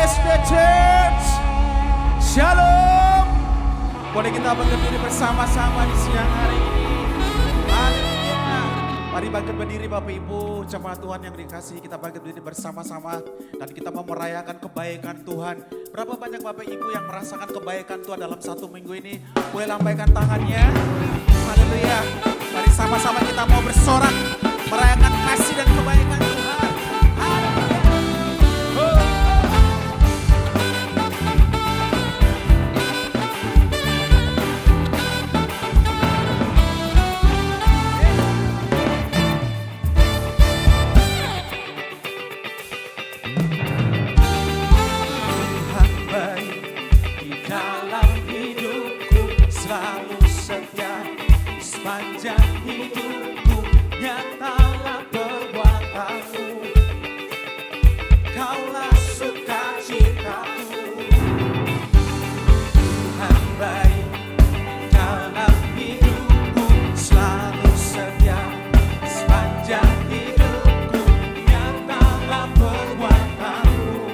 BSD Church. Shalom. Boleh kita berdiri bersama-sama di siang hari ini. Haleluya. Mari bangkit berdiri Bapak Ibu, jemaat Tuhan yang dikasihi, kita bangkit berdiri bersama-sama dan kita mau merayakan kebaikan Tuhan. Berapa banyak Bapak Ibu yang merasakan kebaikan Tuhan dalam satu minggu ini? Boleh lambaikan tangannya. Haleluya. Mari sama-sama kita mau bersorak merayakan kasih dan kebaikan Tuhan. Haleluya. Sepanjang hidupku nyatalah perbuatanmu, kaulah sukacitaku. Tuhan baik dalam hidupku, selalu setia. Sepanjang hidupku nyatalah perbuatanmu,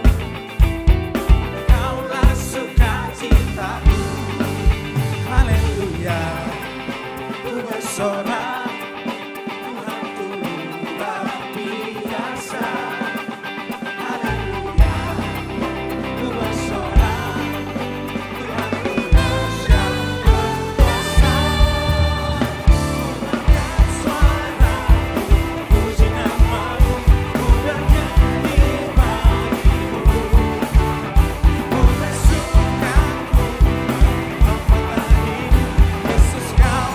kaulah sukacitaku. Haleluya. Bersorak, Tuhanku luar biasa. Haleluya. Ku bersorak, Tuhanku dahsyat berkuasa. Angkat suaraku, puji namamu, ku bernyanyi bagimu. Ku bersuka, ku memperbaiki Yesus kau.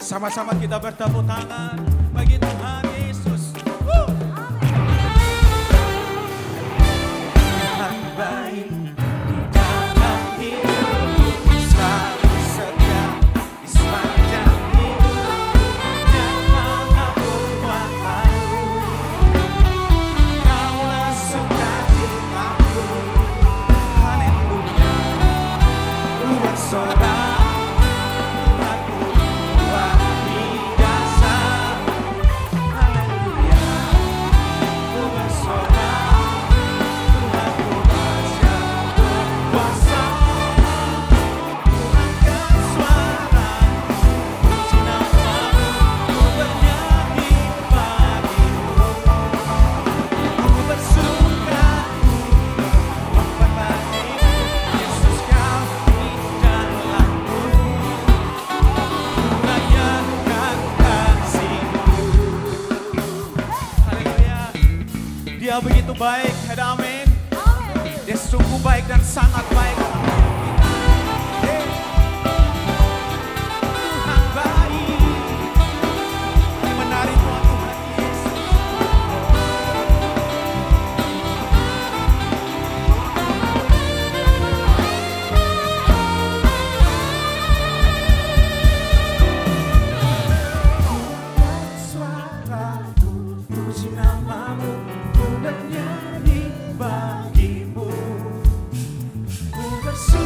Sama-sama kita bertepuk tangan bagi Tuhan Yesus. Tuhan baik di dalam hidupku, selalu setia di sepanjang hidupku. Nyatalah perbuatanmu, kaulah sukacitaku. Haleluya. Ku bersorak. Dia begitu baik, ada amin. Dia sungguh baik dan sangat baik. Tuhan baik. Menari Tuhan Yesus. Suaraku, puji namamu, bernyanyi bagimu. Ku bersorak.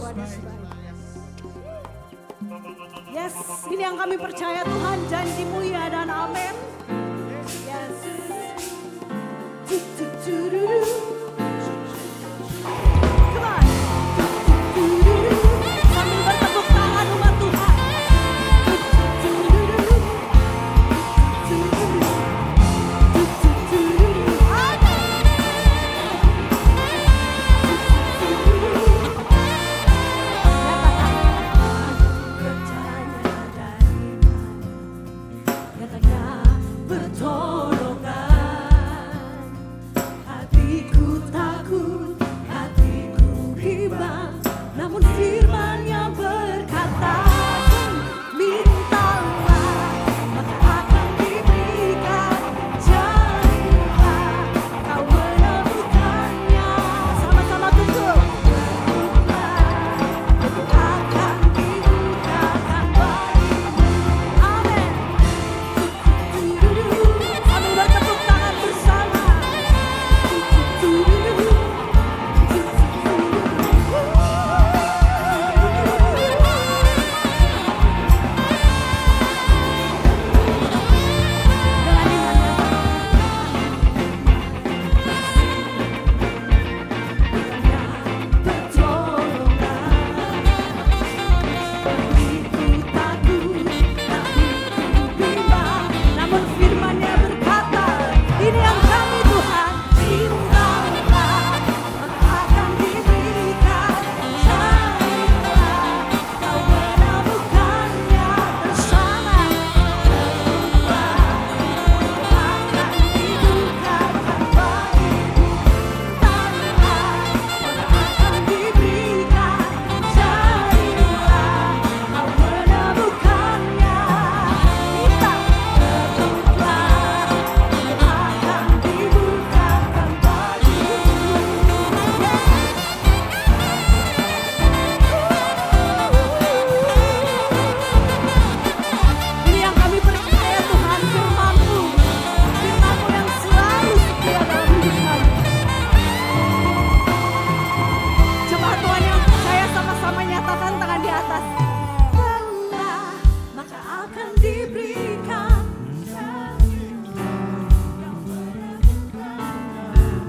Tuhan Yesus baik. Yes, ini yang kami percaya Tuhan, janji-Mu ya dan amin. Yes. Come on. Sambil bertepuk tangan umat Tuhan.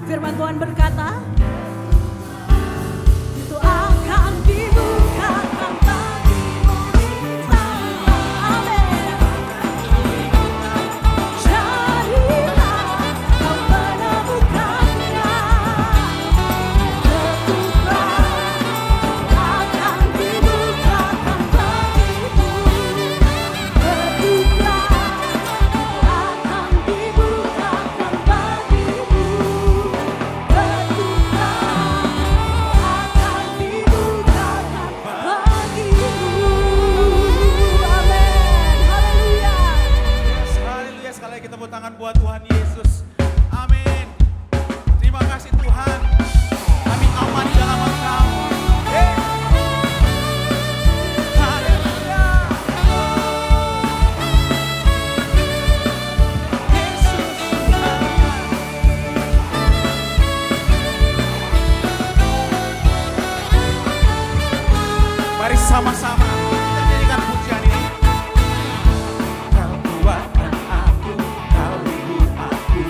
Firman Tuhan berkata, itu akan dibukakan bagimu tanpa amen. Carilah kau menemukannya, ketuklah akan dibukakan bagimu, ketuklah akan dibukakan bagimu. Tepuk tangan buat Tuhan Yesus. Amin. Terima kasih Tuhan. Kami aman di dalam Engkau. Haleluya. Yesus Tuhan. Mari sama-sama kita nyanyikan pujian ini. Kau kuatkan aku, kau hibur aku.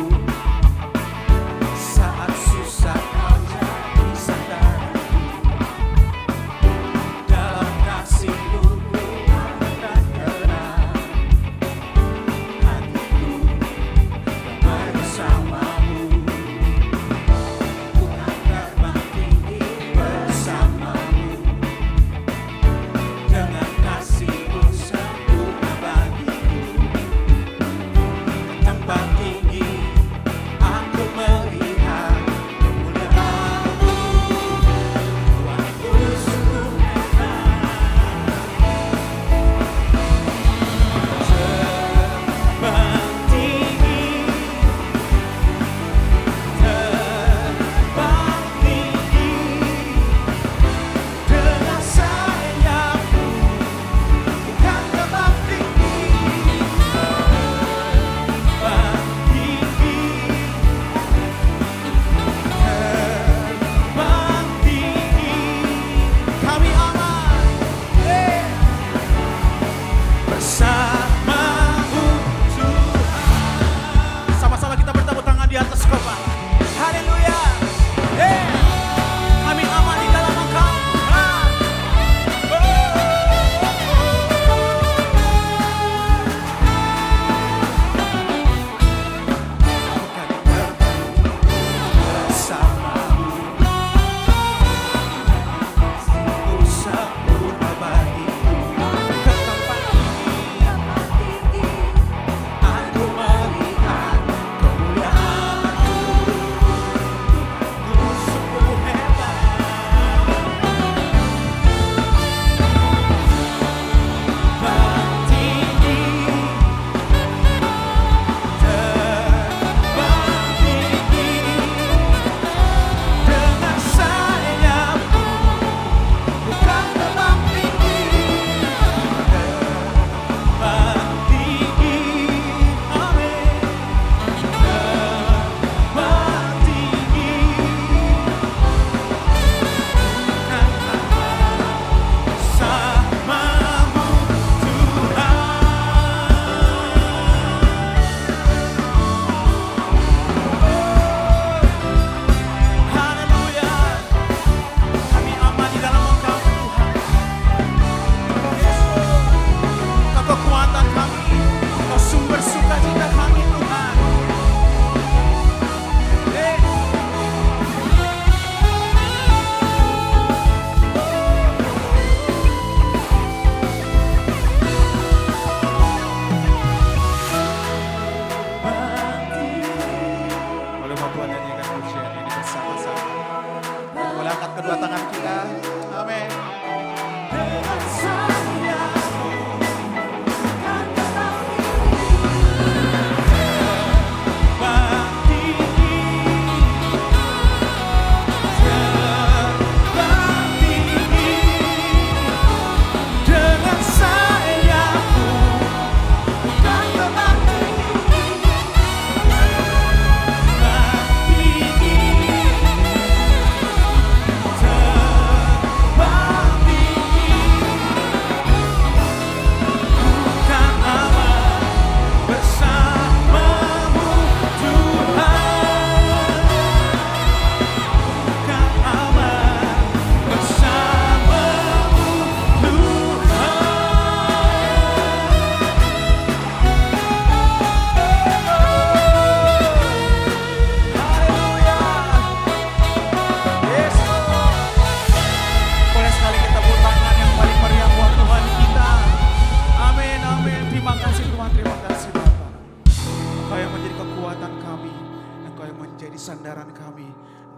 Saat susah kau jadi sandaranku. Dalam kasih-Mu ku akan tenang. Hatiku bersama-Mu. Ku akan terbang tinggi bersama-Mu. Dengan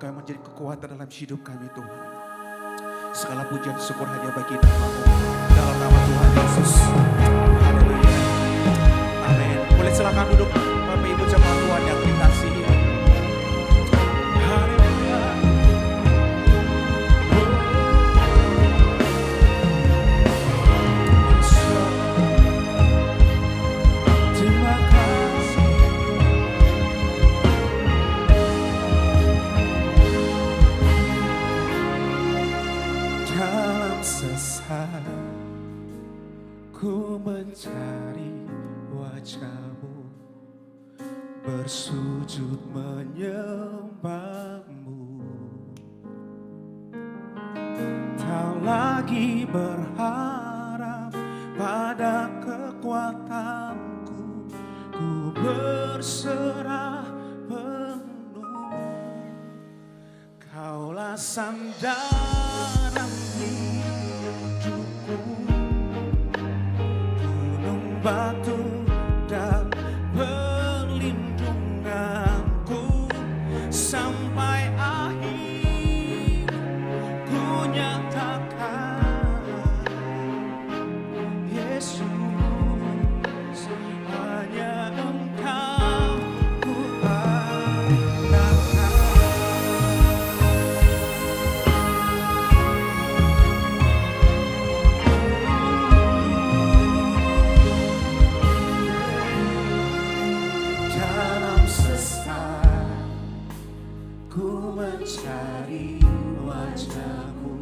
Engkau menjadi kekuatan dalam hidup kami Tuhan. Segala pujian syukur hanya bagi nama-Mu. Dalam nama Tuhan Yesus. Haleluya. Amin. Boleh silakan duduk Bapak Ibu jemaat Tuhan yang dikasihi. Haleluya. Terima kasih. Dalam sesat ku mencari wajah-Mu, bersujud menyembah-Mu. Tak lagi berharap pada kekuatanku, ku berserah penuh. Kaulah sandaran hidupku, gunung batu dan perlindunganku. Sampai akhir ku nyatakan, Yesus, hanya Engkau ku andalkan. Dalam sesat ku mencari wajah-Mu,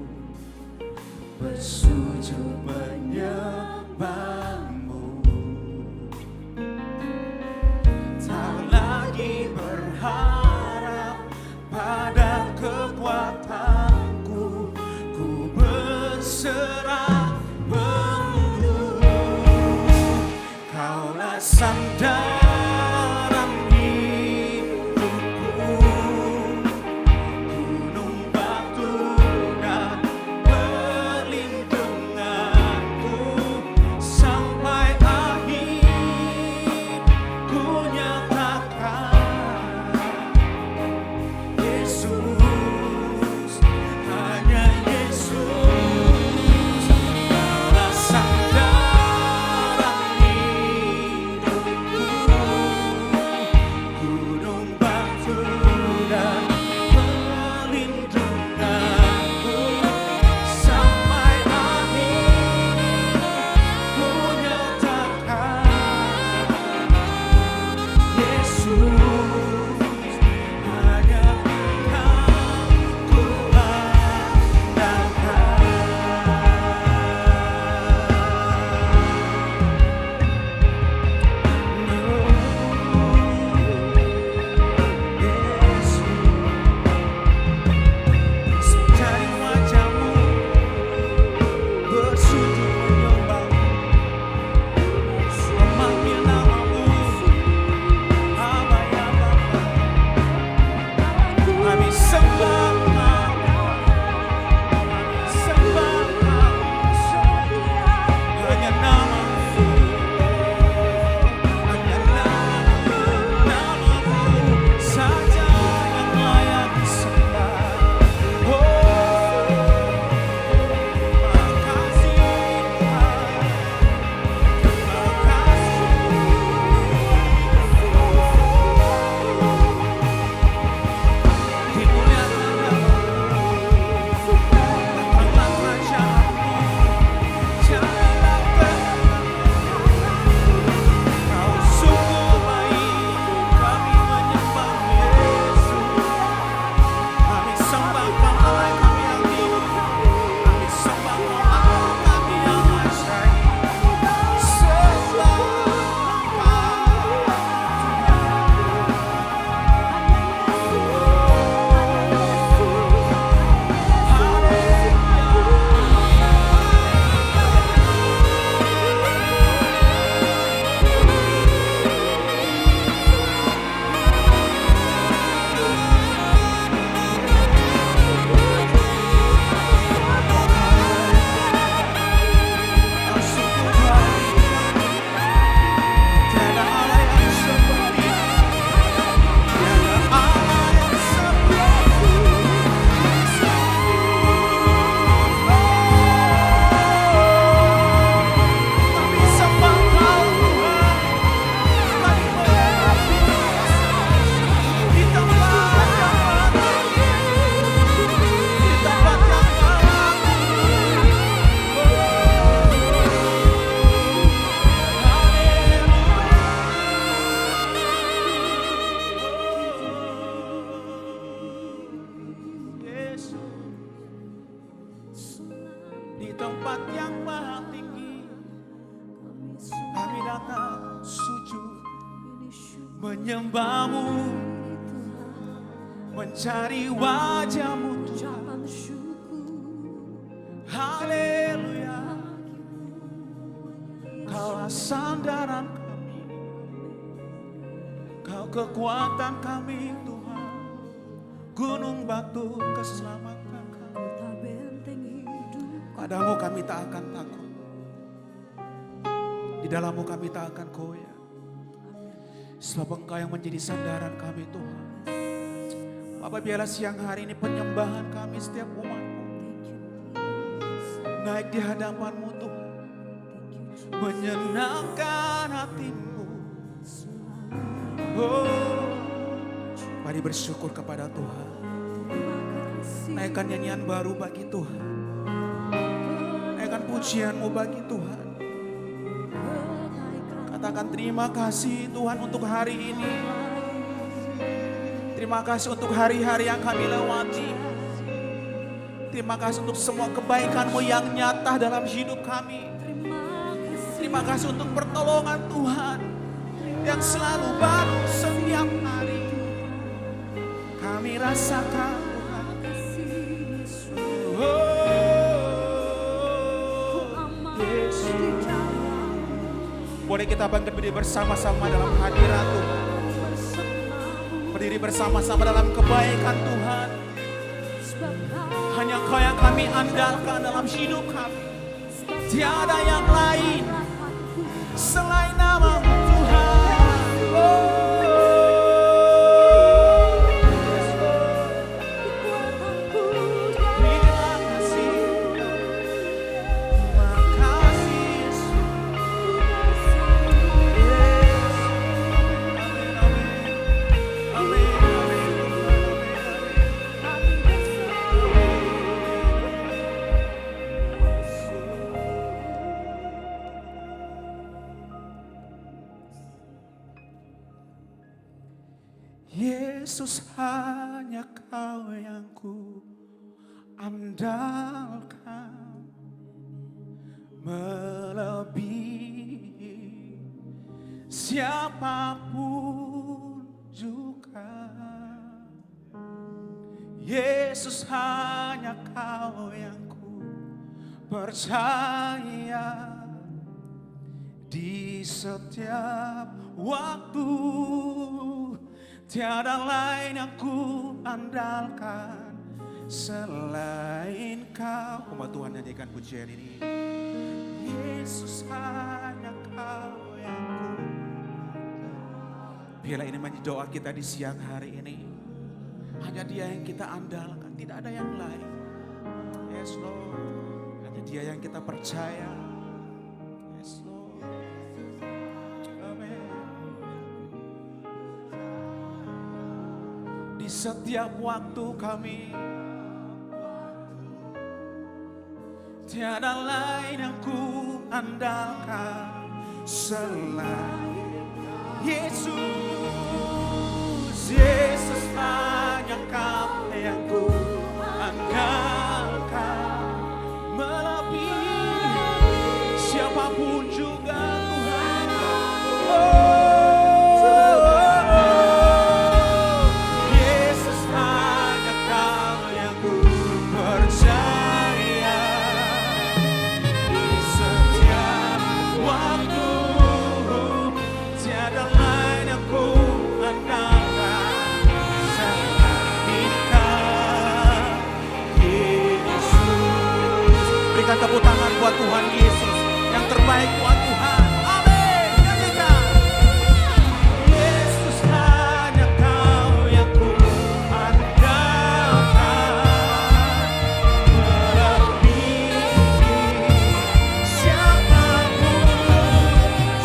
bersujud menyembah-Mu. Tak lagi berharap pada kekuatanku, ku berserah penuh. Kaulah sandaran hidupku, gunung batu dan perlindunganku. Sampai akhir ku nyatakan, Yesus, hanya Yesus, datang sujud menyembahmu, mencari wajahmu Tuhan. Haleluya, Kaulah sandaran kami, Kau kekuatan kami Tuhan, gunung batu keselamatan kami. Padamu kami tak akan takut, di dalammu kami tak akan goyah, sebab Engkau yang menjadi sandaran kami Tuhan. Bapak, biarlah siang hari ini penyembahan kami setiap umat-Mu naik di hadapan-Mu Tuhan, menyenangkan hati-Mu. Oh, mari bersyukur kepada Tuhan. Naikkan nyanyian baru bagi Tuhan, naikkan pujian-Mu bagi Tuhan. Katakan terima kasih Tuhan untuk hari ini. Terima kasih untuk hari-hari yang kami lewati. Terima kasih untuk semua kebaikan-Mu yang nyata dalam hidup kami. Terima kasih untuk pertolongan Tuhan yang selalu baru setiap hari. Kami rasakan Tuhan. Yesus. Boleh kita bangkit berdiri bersama-sama dalam hadirat Tuhan. Berdiri bersama-sama dalam kebaikan Tuhan. Hanya Kau yang kami andalkan dalam hidup kami. Tiada yang lain selain nama-Mu Tuhan. Terima kasih. Terima kasih Yesus. Amin, amin, amin. Yesus, hanya Kau yang ku andalkan, melebihi siapapun juga. Yesus, hanya Kau yang ku percaya, di setiap waktu. Tiada lain yang ku andalkan selain Kau. Umat Tuhan, nyanyikan pujian ini. Yesus, hanya Kau yang ku. Biarlah ini menjadi doa kita di siang hari ini. Hanya Dia yang kita andalkan, tidak ada yang lain. Yes Lord, hanya Dia yang kita percaya. Yes Lord. Setiap waktu kami, tiada lain yang ku andalkan selain Yesus. Yesus, hanya Kau yang ku andalkan, melebihi siapapun juga Tuhan. Tepuk tangan buat Tuhan Yesus, yang terbaik buat Tuhan. Amin. Nyanyikan. Yesus, hanya Kau yang ku andalkan, melebihi siapapun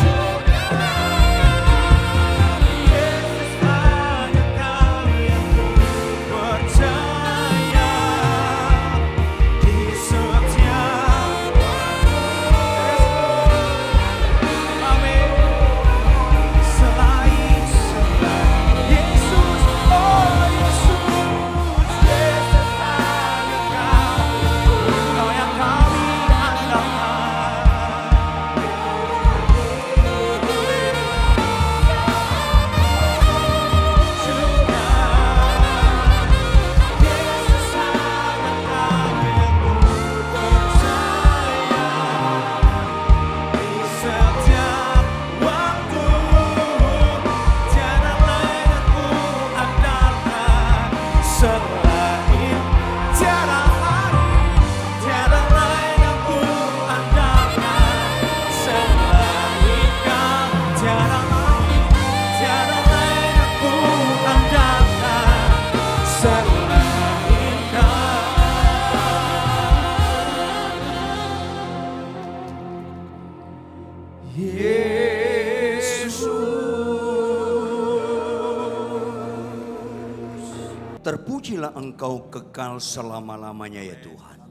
juga. Yesus, hanya Kau yang ku percaya, di setiap Yesus. Terpujilah Engkau kekal selama-lamanya ya Tuhan.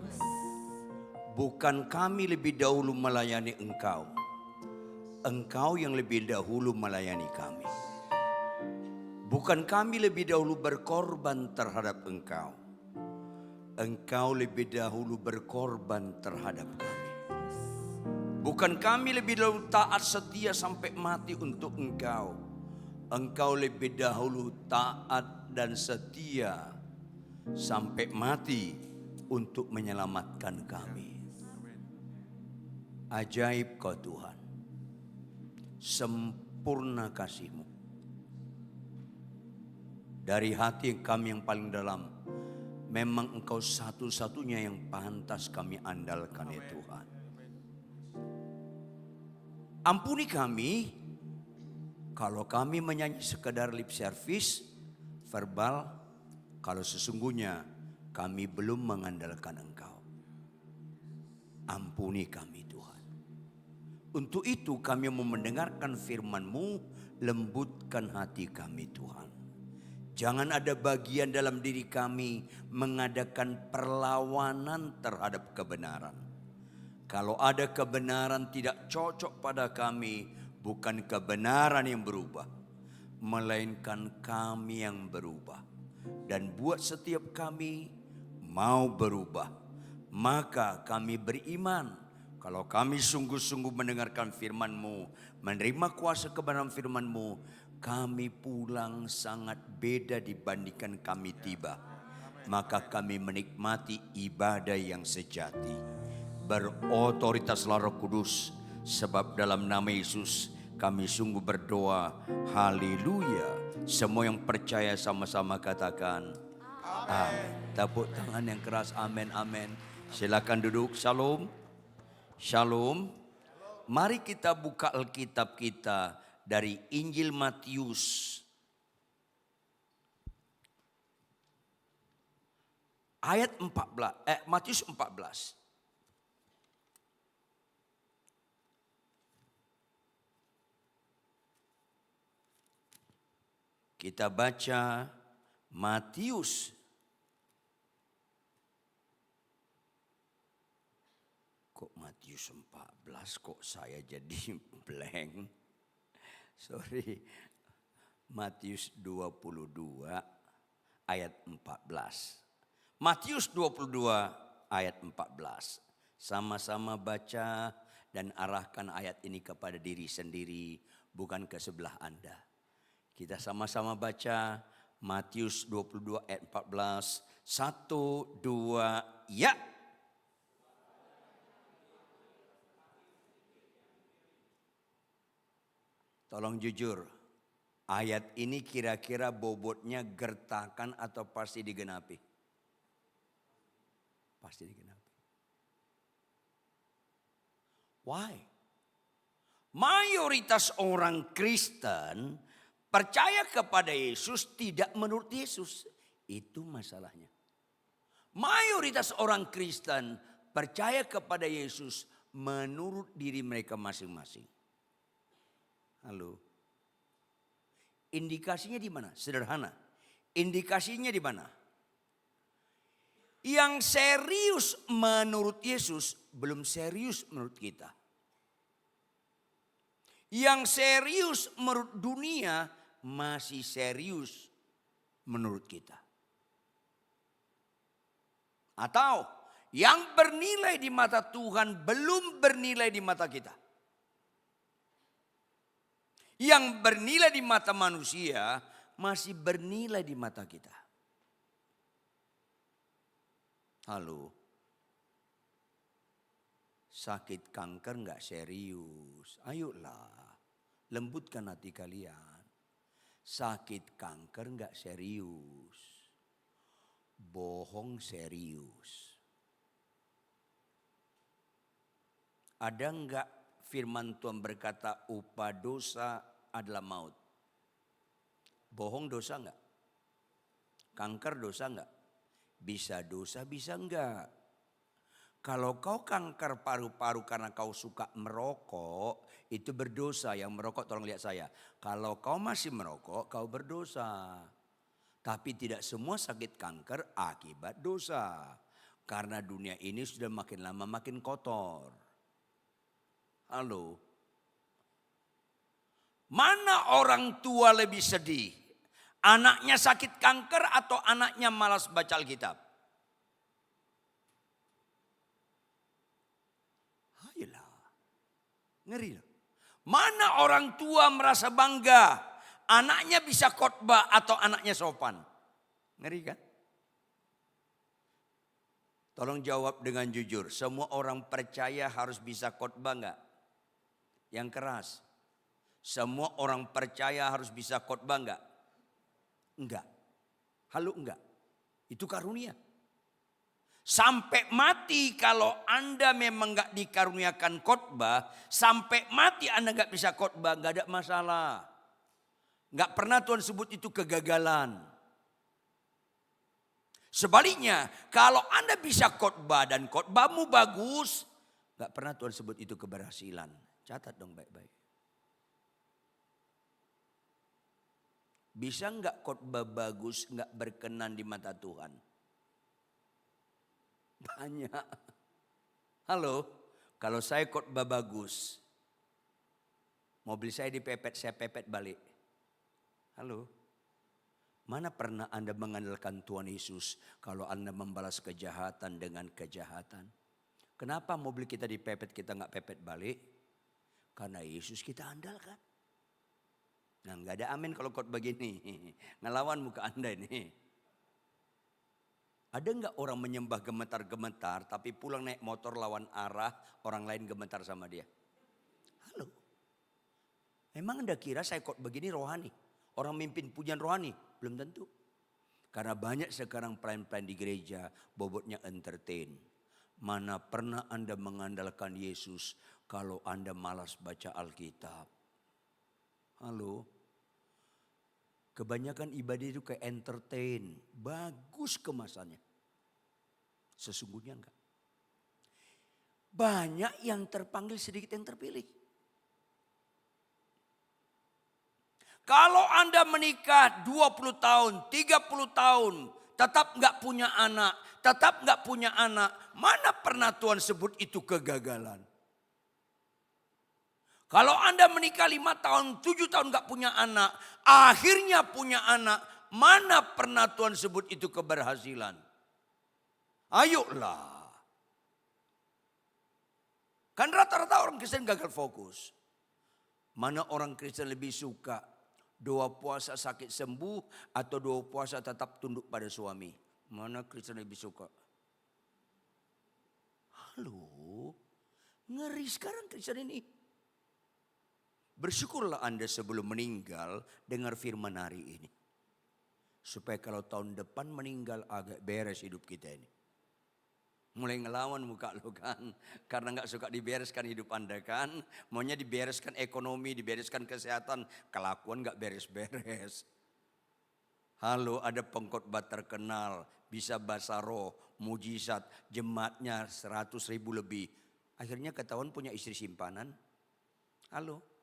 Bukan kami lebih dahulu melayani Engkau. Engkau yang lebih dahulu melayani kami. Bukan kami lebih dahulu berkorban terhadap Engkau. Engkau lebih dahulu berkorban terhadap kami. Bukan kami lebih dahulu taat setia sampai mati untuk Engkau. Engkau lebih dahulu taat dan setia sampai mati untuk menyelamatkan kami. Ajaib Kau Tuhan. Sempurna kasih-Mu. Dari hati kami yang paling dalam, memang Engkau satu-satunya yang pantas kami andalkan ya Tuhan. Ampuni kami kalau kami menyanyi sekedar lip service, verbal, kalau sesungguhnya kami belum mengandalkan Engkau. Ampuni kami Tuhan. Untuk itu kami mau mendengarkan firman-Mu, lembutkan hati kami Tuhan. Jangan ada bagian dalam diri kami mengadakan perlawanan terhadap kebenaran. Kalau ada kebenaran tidak cocok pada kami, bukan kebenaran yang berubah, melainkan kami yang berubah. Dan buat setiap kami mau berubah, maka kami beriman. Kalau kami sungguh-sungguh mendengarkan firman-Mu, menerima kuasa kebenaran firman-Mu, kami pulang sangat beda dibandingkan kami tiba. Maka kami menikmati ibadah yang sejati. Berotoritaslah Roh Kudus, sebab dalam nama Yesus kami sungguh berdoa. Haleluya. Semua yang percaya sama-sama katakan amin. Tepuk tangan yang keras, amin, amin. Silakan duduk. Shalom. Shalom. Mari kita buka Alkitab kita dari Injil Matius. Ayat 14, Matius 14. Kita baca Matius. Kok Matius 14, kok saya jadi blank? Sorry. Matius 22 ayat 14. Matius 22 ayat 14. Sama-sama baca dan arahkan ayat ini kepada diri sendiri, bukan ke sebelah Anda. Kita sama-sama baca Matius 22 ayat 14. 1, 2, ya. Tolong jujur, ayat ini kira-kira bobotnya gertakan atau pasti digenapi? Pasti digenapi. Why? Mayoritas orang Kristen percaya kepada Yesus tidak menurut Yesus. Itu masalahnya. Mayoritas orang Kristen percaya kepada Yesus menurut diri mereka masing-masing. Halo. Indikasinya di mana? Sederhana. Indikasinya di mana? Yang serius menurut Yesus belum serius menurut kita. Yang serius menurut dunia masih serius menurut kita. Atau yang bernilai di mata Tuhan belum bernilai di mata kita. Yang bernilai di mata manusia masih bernilai di mata kita. Halo. Sakit kanker enggak serius. Ayolah, lembutkan hati kalian. Sakit kanker enggak serius. Bohong serius. Ada enggak firman Tuhan berkata upah dosa adalah maut? Bohong dosa enggak? Kanker dosa enggak? Bisa dosa, bisa enggak? Kalau kau kanker paru-paru karena kau suka merokok, itu berdosa. Yang merokok tolong lihat saya. Kalau kau masih merokok, kau berdosa. Tapi tidak semua sakit kanker akibat dosa. Karena dunia ini sudah makin lama makin kotor. Halo. Mana orang tua lebih sedih? Anaknya sakit kanker atau anaknya malas baca Alkitab? Ayolah. Ngeri loh. Mana orang tua merasa bangga anaknya bisa khotbah atau anaknya sopan? Ngeri kan? Tolong jawab dengan jujur. Semua orang percaya harus bisa khotbah enggak? Yang keras. Semua orang percaya harus bisa khotbah enggak? Enggak. Halo enggak. Itu karunia. Sampai mati kalau Anda memang enggak dikaruniakan khotbah, sampai mati Anda enggak bisa khotbah, enggak ada masalah. Enggak pernah Tuhan sebut itu kegagalan. Sebaliknya, kalau Anda bisa khotbah dan khotbahmu bagus, enggak pernah Tuhan sebut itu keberhasilan. Catat dong baik-baik. Bisa enggak khotbah bagus enggak berkenan di mata Tuhan? Banyak. Halo, kalau saya khotbah bagus, mobil saya dipepet, saya pepet balik. Halo, mana pernah Anda mengandalkan Tuhan Yesus kalau Anda membalas kejahatan dengan kejahatan? Kenapa mobil kita dipepet, kita nggak pepet balik? Karena Yesus kita andalkan. Nah, nggak ada amin kalau khotbah begini. Ngelawan muka Anda ini. Ada nggak orang menyembah gemetar-gemetar tapi pulang naik motor lawan arah, orang lain gemetar sama dia? Halo. Memang Anda kira saya khotbah begini rohani? Orang mimpin pujian rohani? Belum tentu. Karena banyak sekarang pelayan-pelayan di gereja bobotnya entertain. Mana pernah Anda mengandalkan Yesus kalau Anda malas baca Alkitab? Halo. Kebanyakan ibadah itu kayak entertain. Bagus kemasannya. Sesungguhnya enggak. Banyak yang terpanggil, sedikit yang terpilih. Kalau Anda menikah 20 tahun, 30 tahun, tetap enggak punya anak, mana pernah Tuhan sebut itu kegagalan? Kalau Anda menikah 5 tahun, 7 tahun gak punya anak, akhirnya punya anak, mana pernah Tuhan sebut itu keberhasilan? Ayolah. Kan rata-rata orang Kristen gagal fokus. Mana orang Kristen lebih suka doa puasa sakit sembuh atau doa puasa tetap tunduk pada suami? Mana Kristen lebih suka? Halo, ngeri sekarang Kristen ini. Bersyukurlah Anda sebelum meninggal dengar firman hari ini. Supaya kalau tahun depan meninggal agak beres hidup kita ini. Mulai ngelawan muka lo kan. Karena gak suka dibereskan hidup Anda kan. Maunya dibereskan ekonomi, dibereskan kesehatan. Kelakuan gak beres-beres. Halo, ada pengkhotbah terkenal. Bisa bahasa roh, mujizat. Jemaatnya 100.000 lebih. Akhirnya ketahuan punya istri simpanan. Halo.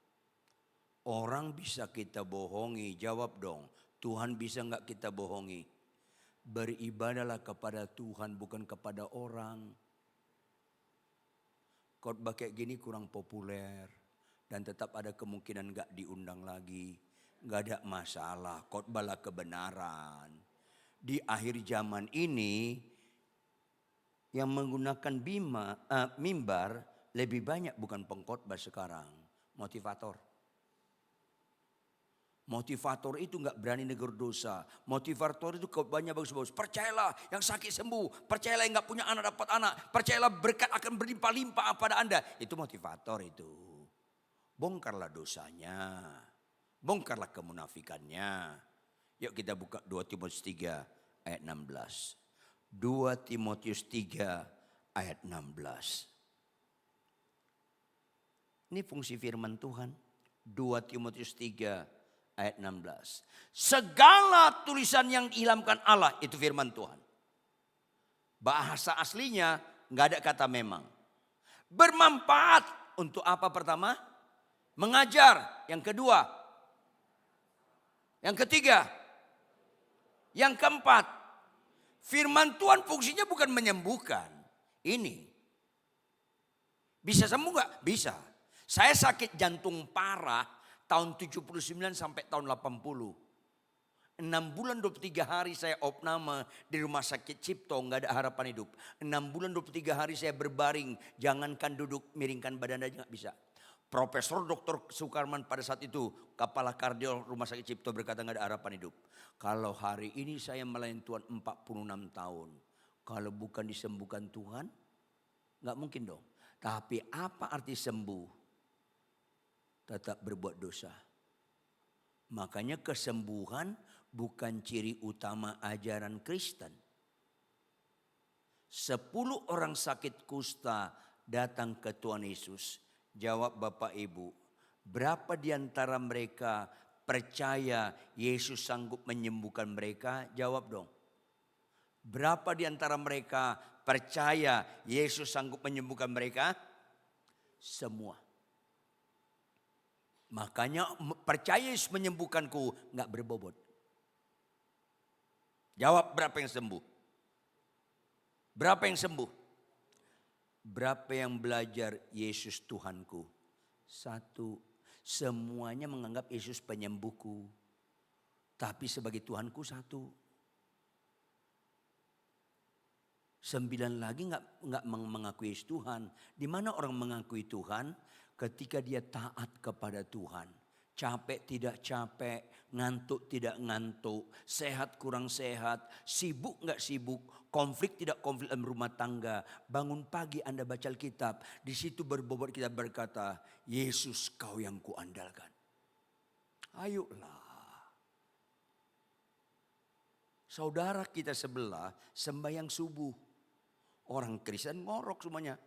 Orang bisa kita bohongi, jawab dong. Tuhan bisa enggak kita bohongi? Beribadahlah kepada Tuhan bukan kepada orang. Khotbah kayak gini kurang populer. Dan tetap ada kemungkinan enggak diundang lagi. Enggak ada masalah, khotbahlah kebenaran. Di akhir zaman ini yang menggunakan mimbar lebih banyak bukan pengkhotbah sekarang. Motivator. Motivator itu gak berani negur dosa. Motivator itu khotbahnya bagus-bagus. Percayalah yang sakit sembuh. Percayalah yang gak punya anak dapat anak. Percayalah berkat akan berlimpah-limpah pada Anda. Itu motivator itu. Bongkarlah dosanya. Bongkarlah kemunafikannya. Yuk kita buka 2 Timotius 3 ayat 16. 2 Timotius 3 ayat 16. Ini fungsi firman Tuhan. 2 Timotius 3 ayat 16. Segala tulisan yang diilhamkan Allah itu firman Tuhan. Bahasa aslinya Nggak ada kata memang. Bermanfaat untuk apa pertama? Mengajar. Yang kedua. Yang ketiga. Yang keempat. Firman Tuhan fungsinya bukan menyembuhkan. Ini. Bisa sembuh nggak? Bisa. Saya sakit jantung parah tahun 79 sampai tahun 80. 6 bulan 23 hari saya opname di rumah sakit Cipto, nggak ada harapan hidup. 6 bulan 23 hari saya berbaring, jangankan duduk, miringkan badan aja nggak bisa. Profesor Dr. Sukarman pada saat itu, kepala kardio rumah sakit Cipto berkata nggak ada harapan hidup. Kalau hari ini saya melayani Tuhan 46 tahun, kalau bukan disembuhkan Tuhan, nggak mungkin dong. Tapi apa arti sembuh? Tetap berbuat dosa. Makanya kesembuhan bukan ciri utama ajaran Kristen. 10 orang sakit kusta datang ke Tuhan Yesus. Jawab Bapak Ibu, berapa di antara mereka percaya Yesus sanggup menyembuhkan mereka? Jawab dong. Berapa di antara mereka percaya Yesus sanggup menyembuhkan mereka? Semua. Makanya percaya Yesus menyembuhkanku, nggak berbobot. Jawab, berapa yang sembuh? Berapa yang sembuh? Berapa yang belajar Yesus Tuhanku? 1. Semuanya menganggap Yesus penyembuhku. Tapi sebagai Tuhanku 1. 9 lagi nggak mengakui Yesus Tuhan. Di mana orang mengakui Tuhan? Ketika dia taat kepada Tuhan. Capek tidak capek, ngantuk tidak ngantuk, sehat kurang sehat, sibuk nggak sibuk, konflik tidak konflik dalam rumah tangga. Bangun pagi Anda baca Alkitab, di situ berbobot kita berkata, Yesus kau yang kuandalkan. Ayolah. Saudara kita sebelah sembahyang subuh. Orang Kristen ngorok semuanya.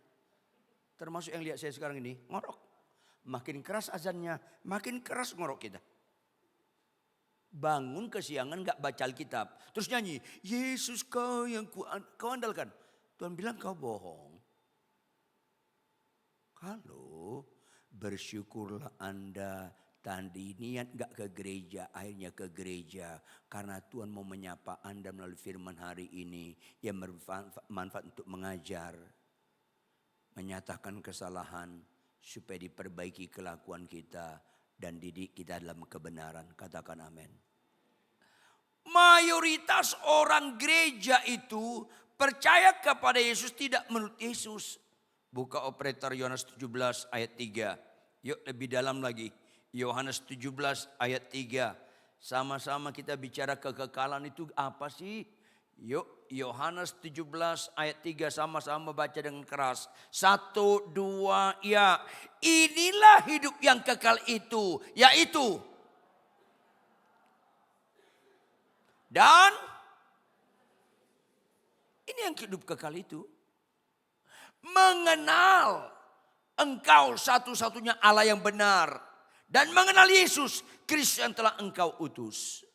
Termasuk yang lihat saya sekarang ini, ngorok. Makin keras azannya, makin keras ngorok kita. Bangun kesiangan gak baca Alkitab. Terus nyanyi, Yesus kau yang kau andalkan. Tuhan bilang kau bohong. Kalau bersyukurlah Anda tadi niat gak ke gereja, akhirnya ke gereja. Karena Tuhan mau menyapa Anda melalui firman hari ini. Yang bermanfaat untuk mengajar. Menyatakan kesalahan. Supaya diperbaiki kelakuan kita. Dan didik kita dalam kebenaran. Katakan amin. Mayoritas orang gereja itu percaya kepada Yesus tidak menurut Yesus. Buka operator Yohanes 17 ayat 3. Yuk lebih dalam lagi. Yohanes 17 ayat 3. Sama-sama kita bicara kekekalan itu apa sih? Yuk Yohanes 17 ayat 3 sama-sama baca dengan keras. 1, 2, ya. Inilah hidup yang kekal itu. Yaitu. Dan. Ini yang hidup kekal itu. Mengenal engkau satu-satunya Allah yang benar. Dan mengenal Yesus, Kristus yang telah engkau utus.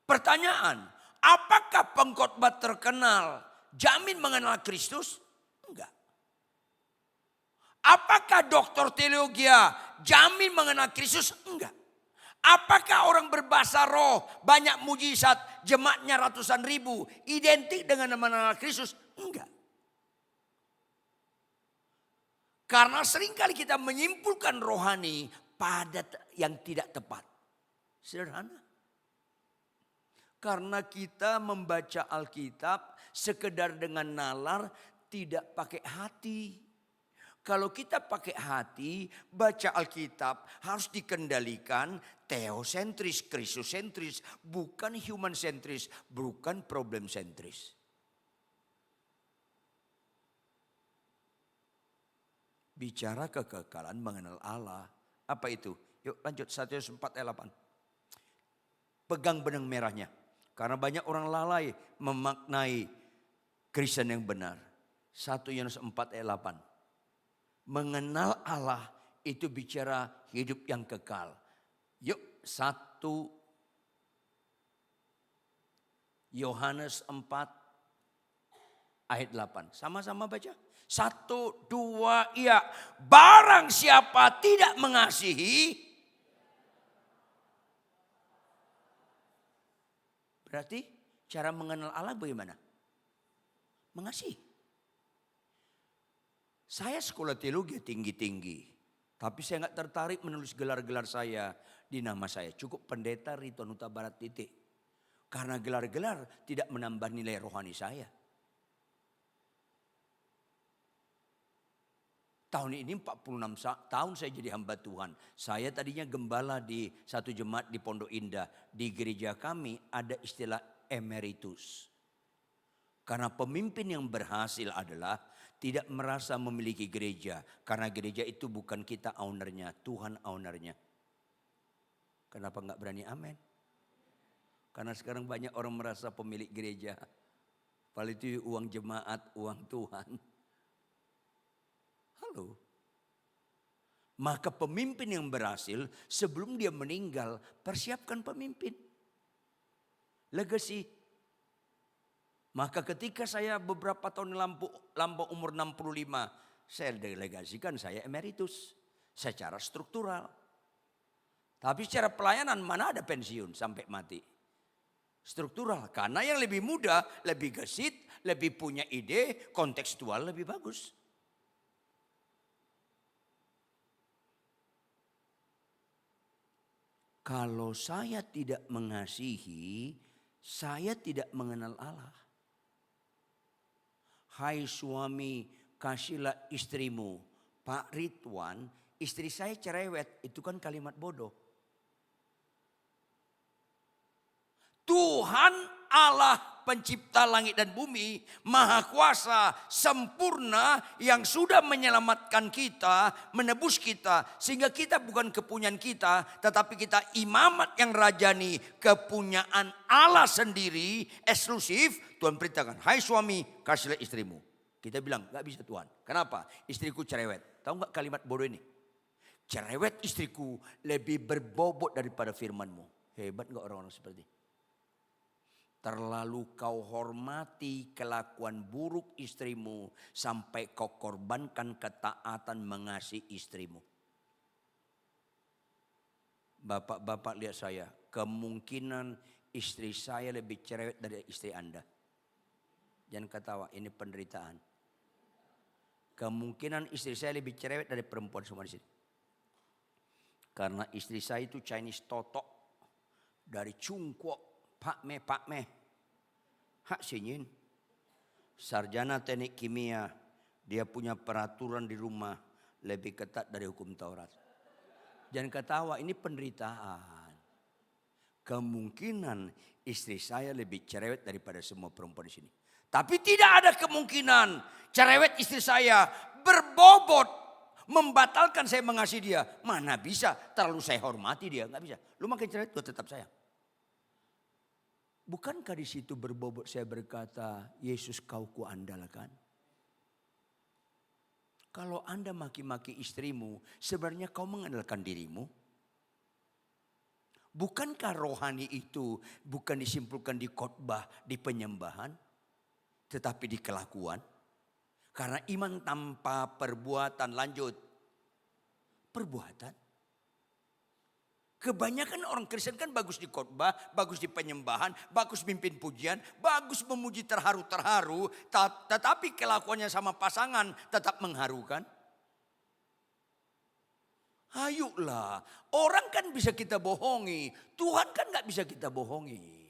Pertanyaan. Apakah pengkhotbah terkenal jamin mengenal Kristus? Enggak. Apakah doktor teologi jamin mengenal Kristus? Enggak. Apakah orang berbahasa roh, banyak mujizat, jemaatnya ratusan ribu, identik dengan mengenal Kristus? Enggak. Karena seringkali kita menyimpulkan rohani pada yang tidak tepat. Sederhana. Karena kita membaca Alkitab sekedar dengan nalar tidak pakai hati. Kalau kita pakai hati, baca Alkitab harus dikendalikan teosentris, kristusentris, bukan human sentris, bukan problem sentris. Bicara kekekalan mengenal Allah. Apa itu? Yuk lanjut 1 Yohanes 4 ayat 8. Pegang benang merahnya. Karena banyak orang lalai memaknai Kristen yang benar. 1 Yohanes 4 ayat 8. Mengenal Allah itu bicara hidup yang kekal. Yuk 1 Yohanes 4 ayat 8. Sama-sama baca. 1, 2, iya. Barang siapa tidak mengasihi, berarti cara mengenal Allah bagaimana? Mengasihi. Saya sekolah teologi tinggi-tinggi. Tapi saya nggak tertarik menulis gelar-gelar saya di nama saya. Cukup pendeta Rituan Huta Barat titik. Karena gelar-gelar tidak menambah nilai rohani saya. Tahun ini 46 tahun saya jadi hamba Tuhan. Saya tadinya gembala di satu jemaat di Pondok Indah. Di gereja kami ada istilah emeritus. Karena pemimpin yang berhasil adalah tidak merasa memiliki gereja. Karena gereja itu bukan kita ownernya, Tuhan ownernya. Kenapa nggak berani amin? Karena sekarang banyak orang merasa pemilik gereja. Padahal itu uang jemaat, uang Tuhan. Halo. Maka pemimpin yang berhasil sebelum dia meninggal persiapkan pemimpin. Legacy. Maka ketika saya beberapa tahun lampau umur 65, saya delegasikan saya emeritus secara struktural. Tapi secara pelayanan mana ada pensiun sampai mati. Struktural, karena yang lebih muda, lebih gesit, lebih punya ide, kontekstual lebih bagus. Kalau saya tidak mengasihi, saya tidak mengenal Allah. Hai suami, kasihlah istrimu. Pak Ridwan, istri saya cerewet, itu kan kalimat bodoh. Tuhan Allah pencipta langit dan bumi, maha kuasa, sempurna, yang sudah menyelamatkan kita, menebus kita. Sehingga kita bukan kepunyaan kita, tetapi kita imamat yang rajani, kepunyaan Allah sendiri, eksklusif. Tuhan perintahkan, hai suami, kasihlah istrimu. Kita bilang, gak bisa Tuhan. Kenapa? Istriku cerewet. Tahu gak kalimat bodoh ini? Cerewet istriku lebih berbobot daripada firmanmu. Hebat gak orang-orang seperti ini? Terlalu kau hormati kelakuan buruk istrimu sampai kau korbankan ketaatan mengasihi istrimu. Bapak-bapak lihat saya, kemungkinan istri saya lebih cerewet dari istri Anda. Jangan ketawa, ini penderitaan. Kemungkinan istri saya lebih cerewet dari perempuan semua di sini. Karena istri saya itu Chinese totok dari Cungkuok. Pak Me, hak sinyin. Sarjana teknik kimia, dia punya peraturan di rumah lebih ketat dari hukum Taurat. Jangan ketawa, ini penderitaan. Kemungkinan istri saya lebih cerewet daripada semua perempuan di sini. Tapi tidak ada kemungkinan cerewet istri saya berbobot membatalkan saya mengasihi dia. Mana bisa, terlalu saya hormati dia, nggak bisa. Lu makin cerewet, gue tetap sayang. Bukankah di situ berbobot saya berkata, Yesus kau kuandalkan? Kalau Anda maki-maki istrimu, sebenarnya kau mengandalkan dirimu. Bukankah rohani itu bukan disimpulkan di khotbah, di penyembahan, tetapi di kelakuan? Karena iman tanpa perbuatan, lanjut. Perbuatan. Kebanyakan orang Kristen kan bagus di khotbah, bagus di penyembahan, bagus mimpin pujian, bagus memuji terharu-terharu, tetapi kelakuannya sama pasangan tetap mengharukan. Ayolah, orang kan bisa kita bohongi, Tuhan kan gak bisa kita bohongi.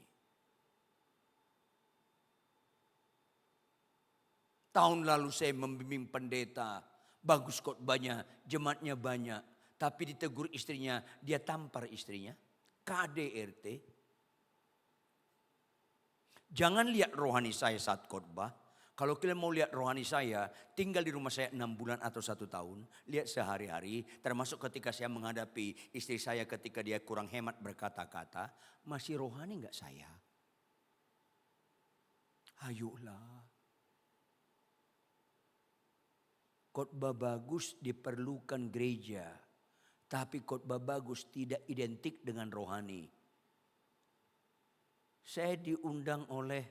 Tahun lalu saya membimbing pendeta, bagus khotbahnya, jemaatnya banyak. Tapi ditegur istrinya, dia tampar istrinya. KDRT. Jangan lihat rohani saya saat khotbah. Kalau kalian mau lihat rohani saya, tinggal di rumah saya 6 bulan atau 1 tahun. Lihat sehari-hari, termasuk ketika saya menghadapi istri saya ketika dia kurang hemat berkata-kata. Masih rohani gak saya? Ayolah. Khotbah bagus diperlukan gereja. Tapi khotbah bagus tidak identik dengan rohani. Saya diundang oleh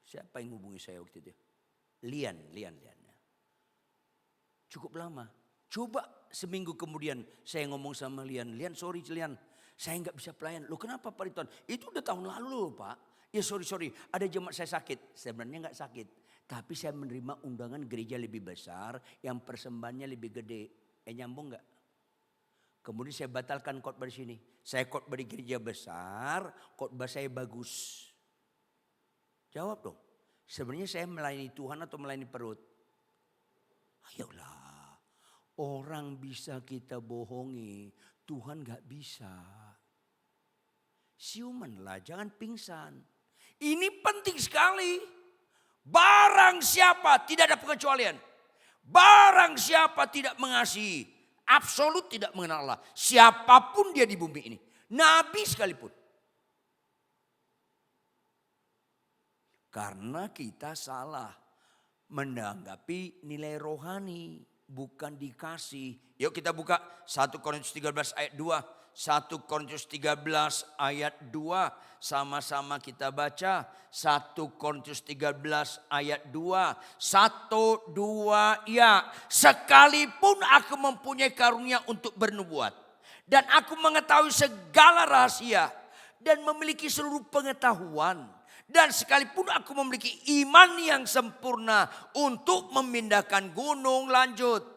Siapa yang hubungi saya waktu itu? Lian. Cukup lama. Coba seminggu kemudian saya ngomong sama Lian. Lian, sorry Lian, saya nggak bisa pelayan. Loh kenapa Pak Rituan? Itu udah tahun lalu loh Pak. Ya sorry, ada jemaat saya sakit. Sebenarnya nggak sakit. Tapi saya menerima undangan gereja lebih besar yang persembahannya lebih gede. Nyambung nggak? Kemudian saya batalkan khotbah di sini. Saya khotbah di gereja besar, khotbah saya bagus. Jawab dong. Sebenarnya saya melayani Tuhan atau melayani perut? Ayolah. Orang bisa kita bohongi, Tuhan gak bisa. Siumanlah, jangan pingsan. Ini penting sekali. Barang siapa tidak ada pengecualian. Barang siapa tidak mengasihi, absolut tidak mengenal Allah. Siapapun dia di bumi ini. Nabi sekalipun. Karena kita salah menanggapi nilai rohani, bukan dikasih. Yuk kita buka 1 Korintus 13 ayat 2. 1 Korintus 13 ayat 2. Sama-sama kita baca. 1 Korintus 13 ayat 2. 1, 2, ya. Sekalipun aku mempunyai karunia untuk bernubuat. Dan aku mengetahui segala rahasia. Dan memiliki seluruh pengetahuan. Dan sekalipun aku memiliki iman yang sempurna untuk memindahkan gunung, lanjut.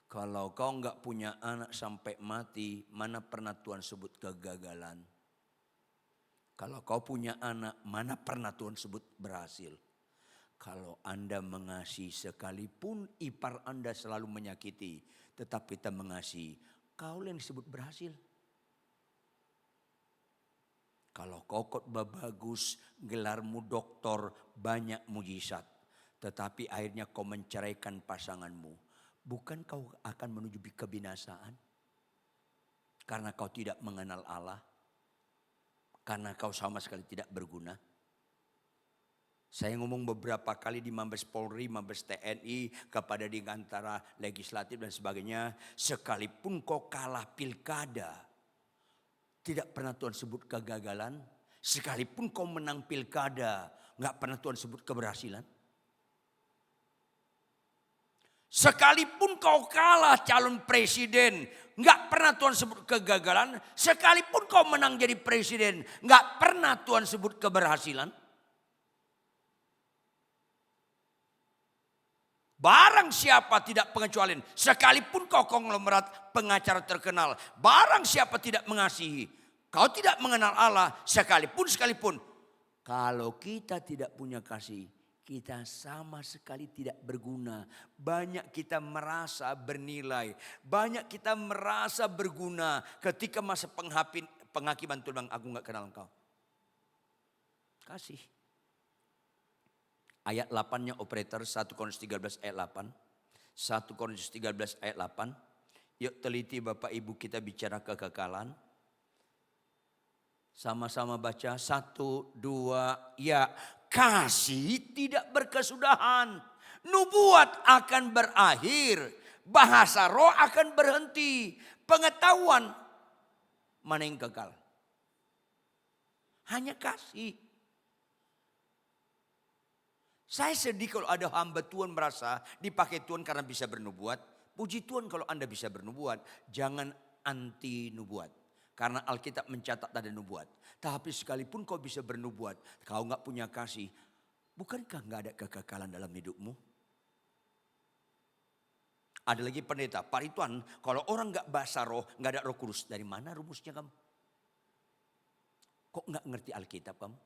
Kalau kau enggak punya anak sampai mati, mana pernah Tuhan sebut kegagalan? Kalau kau punya anak, mana pernah Tuhan sebut berhasil? Kalau Anda mengasihi sekalipun ipar Anda selalu menyakiti, tetap kita mengasihi. Kau yang disebut berhasil. Kalau kau khotbah bagus, gelarmu doktor, banyak mujizat. Tetapi akhirnya kau menceraikan pasanganmu. Bukan kau akan menuju kebinasaan? Karena kau tidak mengenal Allah. Karena kau sama sekali tidak berguna. Saya ngomong beberapa kali di Mabes Polri, Mabes TNI, kepada di antara legislatif dan sebagainya. Sekalipun kau kalah pilkada, tidak pernah Tuhan sebut kegagalan. Sekalipun kau menang pilkada, gak pernah Tuhan sebut keberhasilan. Sekalipun kau kalah calon presiden, gak pernah Tuhan sebut kegagalan. Sekalipun kau menang jadi presiden, gak pernah Tuhan sebut keberhasilan. Barang siapa tidak pengecualian, sekalipun kau konglomerat pengacara terkenal, barang siapa tidak mengasihi, kau tidak mengenal Allah, sekalipun. Kalau kita tidak punya kasih, kita sama sekali tidak berguna. Banyak kita merasa bernilai, banyak kita merasa berguna ketika masa penghakiman Tuhan bilang, aku gak kenal engkau. Kasih. Ayat 8-nya operator 1 Korintus 13 ayat 8. 1 Korintus 13 ayat 8. Yuk teliti Bapak Ibu kita bicara kekekalan. Sama-sama baca 1, 2, ya. Kasih tidak berkesudahan. Nubuat akan berakhir. Bahasa roh akan berhenti. Pengetahuan mana yang kekal? Hanya kasih. Saya sedih kalau ada hamba Tuhan merasa dipakai Tuhan karena bisa bernubuat. Puji Tuhan kalau Anda bisa bernubuat. Jangan anti nubuat. Karena Alkitab mencatat ada nubuat. Tapi sekalipun kau bisa bernubuat, kau gak punya kasih. Bukankah gak ada kekekalan dalam hidupmu? Ada lagi pendeta, Pak Rituan, kalau orang gak bahasa roh, gak ada roh kudus. Dari mana rumusnya kamu? Kok gak ngerti Alkitab kamu?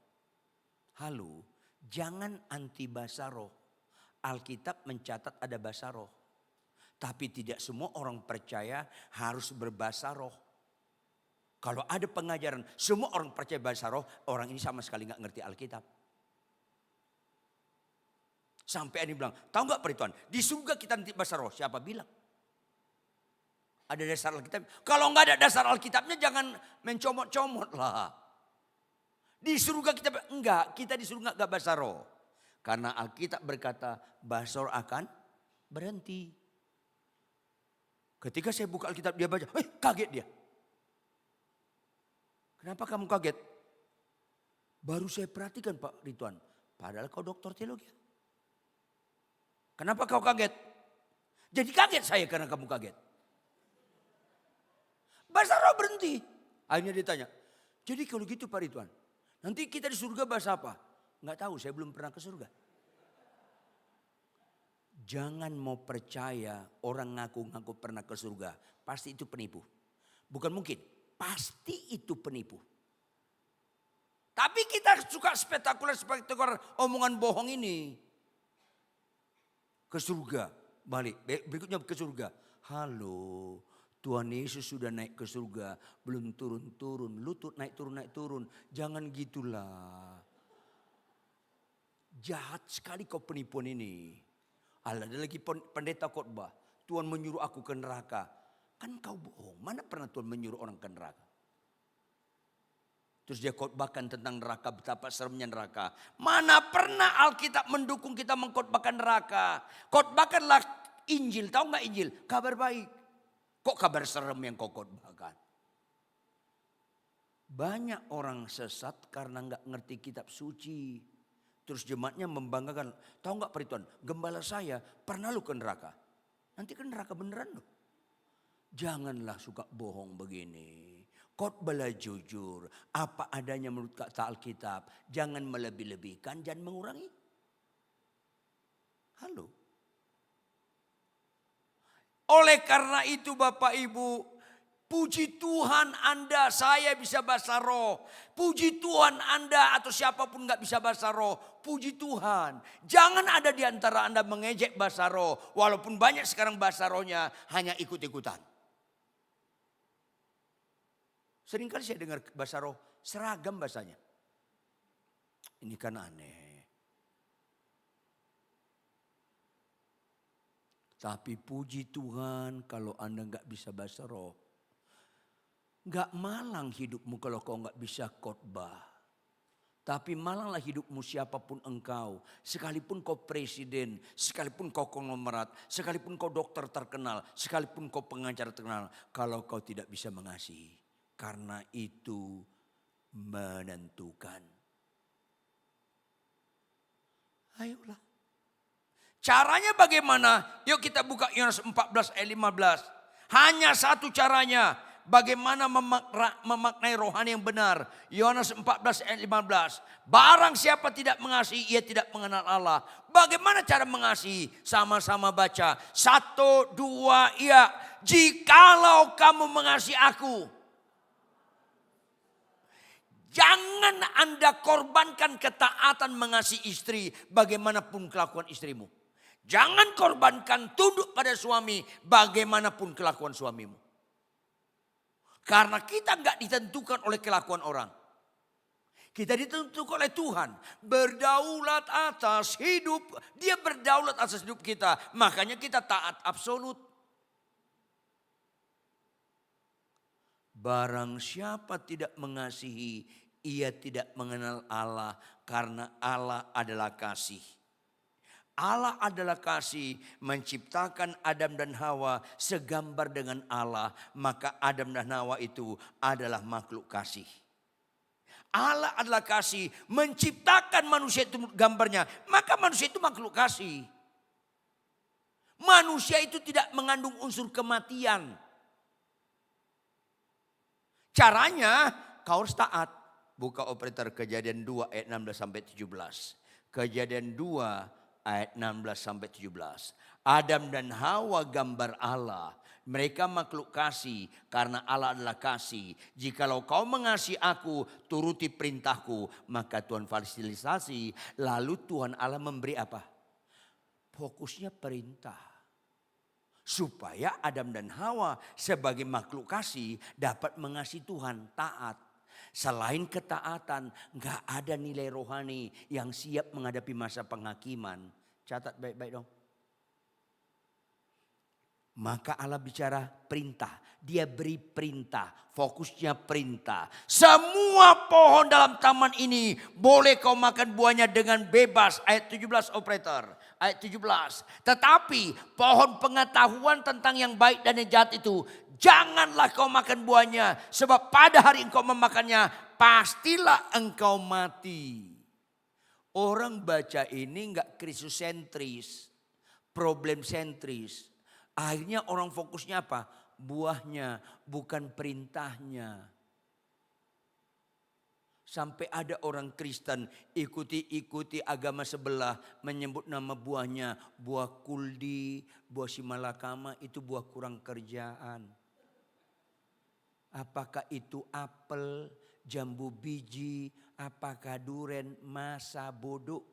Halo. Jangan anti bahasa roh. Alkitab mencatat ada bahasa roh. Tapi tidak semua orang percaya harus berbahasa roh. Kalau ada pengajaran semua orang percaya bahasa roh, orang ini sama sekali gak ngerti Alkitab. Sampai ada yang bilang, tahu gak Perituan, di surga kita nanti bahasa roh. Siapa bilang? Ada dasar Alkitab. Kalau gak ada dasar Alkitabnya jangan mencomot-comot lah. Di surga kita enggak, kita di surga enggak bahasa roh. Karena Alkitab berkata bahasa roh akan berhenti. Ketika saya buka Alkitab dia baca, kaget dia. Kenapa kamu kaget? Baru saya perhatikan Pak Ridwan. Padahal kau doktor teologi. Kenapa kau kaget? Jadi kaget saya karena kamu kaget. Bahasa roh berhenti. Akhirnya ditanya. Jadi kalau gitu Pak Ridwan. Nanti kita di surga bahasa apa? Nggak tahu, saya belum pernah ke surga. Jangan mau percaya orang ngaku-ngaku pernah ke surga. Pasti itu penipu. Bukan mungkin, pasti itu penipu. Tapi kita suka spektakuler omongan bohong ini. Ke surga, balik. Berikutnya ke surga. Halo, Tuhan Yesus sudah naik ke surga. Belum turun-turun, lutut naik turun. Jangan gitulah. Jahat sekali kau penipuan ini. Ada lagi pendeta khotbah. Tuhan menyuruh aku ke neraka. Kan kau bohong. Mana pernah Tuhan menyuruh orang ke neraka? Terus dia khotbahkan tentang neraka. Betapa seremnya neraka. Mana pernah Alkitab mendukung kita mengkhotbahkan neraka. Khotbahkanlah Injil. Tahu nggak Injil? Kabar baik. Kok kabar serem yang kau khotbahkan? Banyak orang sesat karena nggak ngerti kitab suci. Terus jemaatnya membanggakan. Tahu nggak Perituan? Gembala saya pernah lu ke neraka. Nanti ke neraka beneran lu. Janganlah suka bohong begini. Khotbahlah jujur. Apa adanya menurut kata Alkitab. Jangan melebih-lebihkan. Jangan mengurangi. Halo. Oleh karena itu Bapak Ibu. Puji Tuhan Anda, saya bisa bahasa roh. Puji Tuhan Anda atau siapapun gak bisa bahasa roh. Puji Tuhan. Jangan ada di antara Anda mengejek bahasa roh. Walaupun banyak sekarang bahasa rohnya hanya ikut-ikutan. Seringkali saya dengar bahasa roh seragam bahasanya. Ini kan aneh. Tapi puji Tuhan kalau Anda gak bisa bahasa roh. Gak malang hidupmu kalau kau gak bisa khotbah. Tapi malanglah hidupmu siapapun engkau. Sekalipun kau presiden, sekalipun kau konglomerat, sekalipun kau dokter terkenal, sekalipun kau pengajar terkenal. Kalau kau tidak bisa mengasihi. Karena itu menentukan. Ayolah. Caranya bagaimana? Yuk kita buka Yohanes 14 ayat 15. Hanya satu caranya. Bagaimana memaknai rohani yang benar. Yohanes 14 ayat 15. Barang siapa tidak mengasihi, ia tidak mengenal Allah. Bagaimana cara mengasihi? Sama-sama baca. 1, 2, iya. Jikalau kamu mengasihi aku. Jangan Anda korbankan ketaatan mengasihi istri. Bagaimanapun kelakuan istrimu. Jangan korbankan tunduk pada suami. Bagaimanapun kelakuan suamimu. Karena kita nggak ditentukan oleh kelakuan orang. Kita ditentukan oleh Tuhan. Berdaulat atas hidup. Dia berdaulat atas hidup kita. Makanya kita taat absolut. Barang siapa tidak mengasihi, ia tidak mengenal Allah. Karena Allah adalah kasih. Allah adalah kasih, menciptakan Adam dan Hawa segambar dengan Allah. Maka Adam dan Hawa itu adalah makhluk kasih. Allah adalah kasih, menciptakan manusia itu gambarnya. Maka manusia itu makhluk kasih. Manusia itu tidak mengandung unsur kematian. Caranya kau harus taat. Buka operator Kejadian 2 ayat 16 sampai 17. Kejadian 2 ayat 16 sampai 17. Adam dan Hawa gambar Allah. Mereka makhluk kasih karena Allah adalah kasih. Jikalau kau mengasihi aku, turuti perintahku. Maka Tuhan fasilitasi. Lalu Tuhan Allah memberi apa? Fokusnya perintah. Supaya Adam dan Hawa sebagai makhluk kasih dapat mengasihi Tuhan, taat. Selain ketaatan, gak ada nilai rohani yang siap menghadapi masa penghakiman. Catat baik-baik dong. Maka Allah bicara perintah. Dia beri perintah. Fokusnya perintah. Semua pohon dalam taman ini boleh kau makan buahnya dengan bebas. Ayat 17 operator. Ayat 17. Tetapi pohon pengetahuan tentang yang baik dan yang jahat itu Janganlah kau makan buahnya, sebab pada hari engkau memakannya, pastilah engkau mati. Orang baca ini enggak krisusentris, problem sentris. Akhirnya orang fokusnya apa? Buahnya, bukan perintahnya. Sampai ada orang Kristen ikuti agama sebelah menyebut nama buahnya buah kuldi, buah simalakama, itu buah kurang kerjaan. Apakah itu apel, jambu biji, apakah duren, masa bodoh.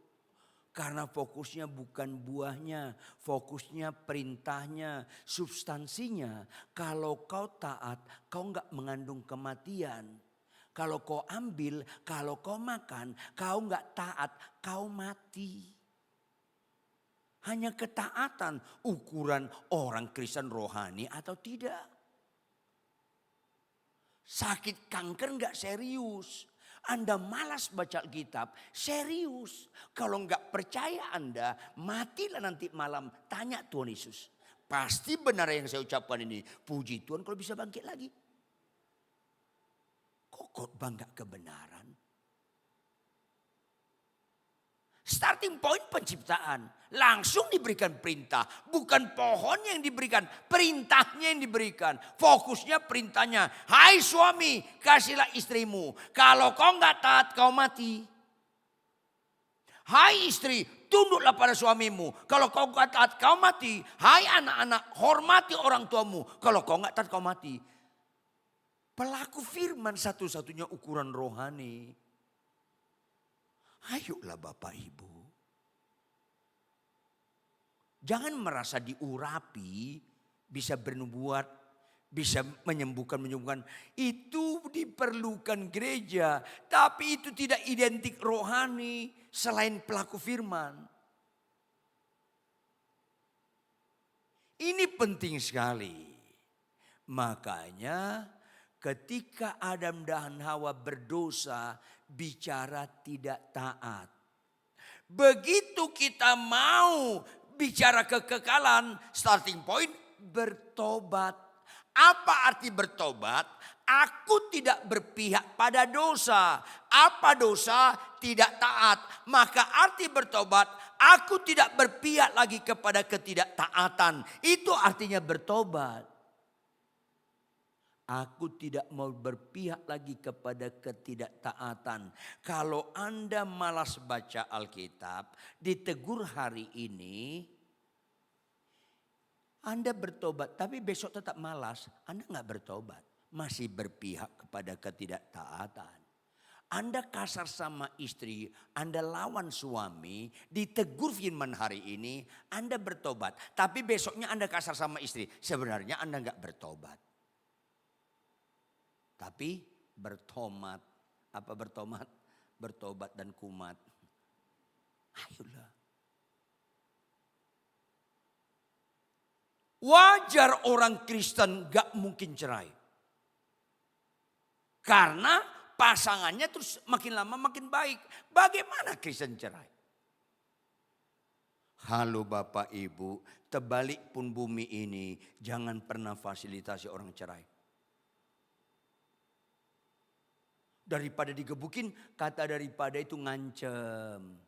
Karena fokusnya bukan buahnya, fokusnya perintahnya, substansinya. Kalau kau taat, kau enggak mengandung kematian. Kalau kau ambil, kalau kau makan, kau enggak taat, kau mati. Hanya ketaatan ukuran orang Kristen rohani atau tidak. Sakit kanker enggak serius. Anda malas baca Alkitab, serius. Kalau enggak percaya Anda, matilah nanti malam. Tanya Tuhan Yesus. Pasti benar yang saya ucapkan ini. Puji Tuhan kalau bisa bangkit lagi. Kok bangga kebenaran? Starting point penciptaan. Langsung diberikan perintah. Bukan pohon yang diberikan. Perintahnya yang diberikan. Fokusnya perintahnya. Hai suami, kasihlah istrimu. Kalau kau enggak taat, kau mati. Hai istri, tunduklah pada suamimu. Kalau kau enggak taat, kau mati. Hai anak-anak, hormati orang tuamu. Kalau kau enggak taat, kau mati. Pelaku firman satu-satunya ukuran rohani. Ayolah Bapak Ibu. Jangan merasa diurapi, bisa bernubuat, bisa menyembuhkan. Itu diperlukan gereja. Tapi itu tidak identik rohani selain pelaku firman. Ini penting sekali. Makanya ketika Adam dan Hawa berdosa, bicara tidak taat. Begitu kita mau bicara kekekalan, starting point bertobat. Apa arti bertobat? Aku tidak berpihak pada dosa. Apa dosa? Tidak taat. Maka arti bertobat, aku tidak berpihak lagi kepada ketidaktaatan. Itu artinya bertobat. Aku tidak mau berpihak lagi kepada ketidaktaatan. Kalau Anda malas baca Alkitab, ditegur hari ini, Anda bertobat, tapi besok tetap malas, Anda nggak bertobat. Masih berpihak kepada ketidaktaatan. Anda kasar sama istri, Anda lawan suami, ditegur firman hari ini, Anda bertobat. Tapi besoknya Anda kasar sama istri, sebenarnya Anda nggak bertobat. Tapi bertomat. Apa bertomat? Bertobat dan kumat. Ayolah. Wajar orang Kristen gak mungkin cerai. Karena pasangannya terus makin lama makin baik. Bagaimana Kristen cerai? Halo Bapak Ibu, terbalik pun bumi ini jangan pernah fasilitasi orang cerai. Daripada digebukin, kata daripada itu ngancem.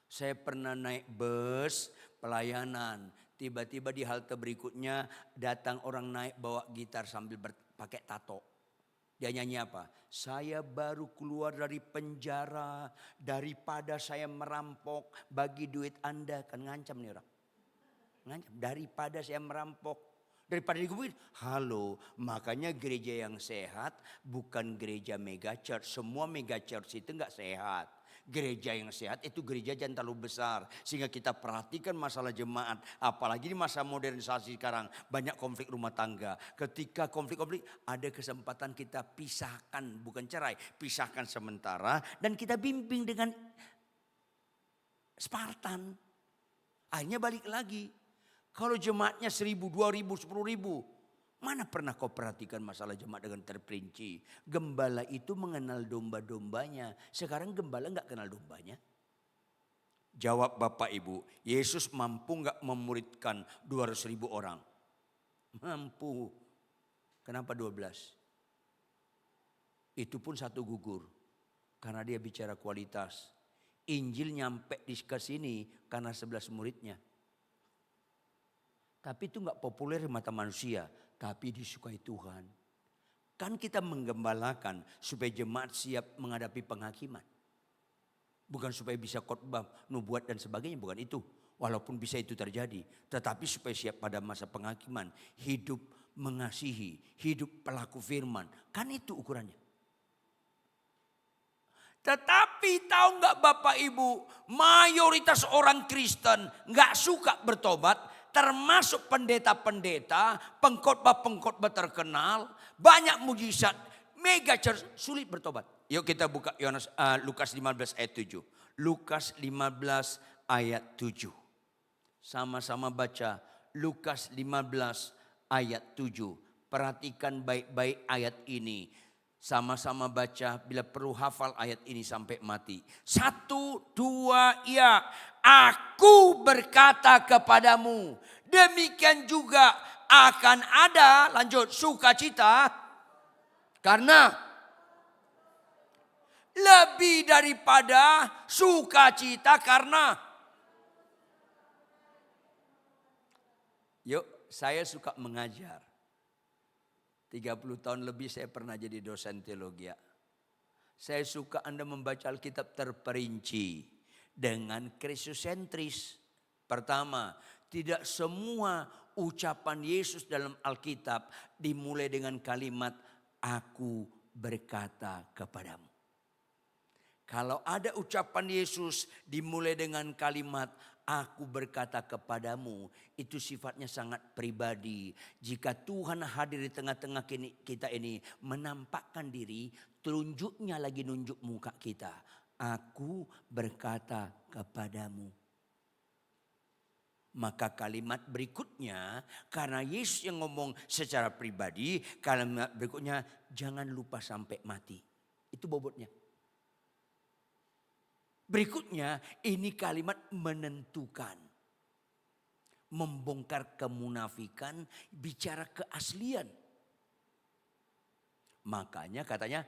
Saya pernah naik bus pelayanan. Tiba-tiba di halte berikutnya datang orang naik bawa gitar sambil pakai tato. Dia nyanyi apa? Saya baru keluar dari penjara. Daripada saya merampok, bagi duit Anda. Kan ngancam nih orang. Ngancam. Daripada saya merampok. Daripada digebukin. Halo, makanya gereja yang sehat bukan gereja mega church. Semua mega church itu enggak sehat. Gereja yang sehat itu gereja jangan terlalu besar. Sehingga kita perhatikan masalah jemaat. Apalagi di masa modernisasi sekarang. Banyak konflik rumah tangga. Ketika konflik-konflik ada kesempatan kita pisahkan. Bukan cerai. Pisahkan sementara. Dan kita bimbing dengan Spartan. Akhirnya balik lagi. Kalau jemaatnya 1.000, 2.000, 10.000. Mana pernah kau perhatikan masalah jemaat dengan terperinci. Gembala itu mengenal domba-dombanya. Sekarang gembala gak kenal dombanya. Jawab Bapak Ibu. Yesus mampu gak memuridkan 200.000 orang? Mampu. Kenapa 12? Itu pun satu gugur. Karena dia bicara kualitas. Injil nyampe ke sini karena 11 muridnya. Tapi itu gak populer di mata manusia. Tapi disukai Tuhan. Kan kita menggembalakan supaya jemaat siap menghadapi penghakiman. Bukan supaya bisa khotbah, nubuat dan sebagainya. Bukan itu. Walaupun bisa itu terjadi. Tetapi supaya siap pada masa penghakiman. Hidup mengasihi. Hidup pelaku firman. Kan itu ukurannya. Tetapi tahu nggak Bapak Ibu, mayoritas orang Kristen nggak suka bertobat, termasuk pendeta-pendeta, pengkhotbah-pengkhotbah terkenal, banyak mujizat, mega church sulit bertobat. Yuk kita buka Lukas 15 ayat 7. Lukas 15 ayat 7. Sama-sama baca Lukas 15 ayat 7. Perhatikan baik-baik ayat ini. Sama-sama baca, bila perlu hafal ayat ini sampai mati. 1, 2, ya. Aku berkata kepadamu, demikian juga akan ada, lanjut, sukacita. Karena lebih daripada sukacita karena. Yuk, saya suka mengajar. 30 tahun lebih saya pernah jadi dosen teologi. Saya suka Anda membaca Alkitab terperinci dengan kristusentris. Pertama, tidak semua ucapan Yesus dalam Alkitab dimulai dengan kalimat aku berkata kepadamu. Kalau ada ucapan Yesus dimulai dengan kalimat aku berkata kepadamu, itu sifatnya sangat pribadi. Jika Tuhan hadir di tengah-tengah kita ini menampakkan diri, tunjuknya lagi nunjuk muka kita. Aku berkata kepadamu. Maka kalimat berikutnya, karena Yesus yang ngomong secara pribadi, kalimat berikutnya jangan lupa sampai mati. Itu bobotnya. Berikutnya ini kalimat menentukan. Membongkar kemunafikan, bicara keaslian. Makanya katanya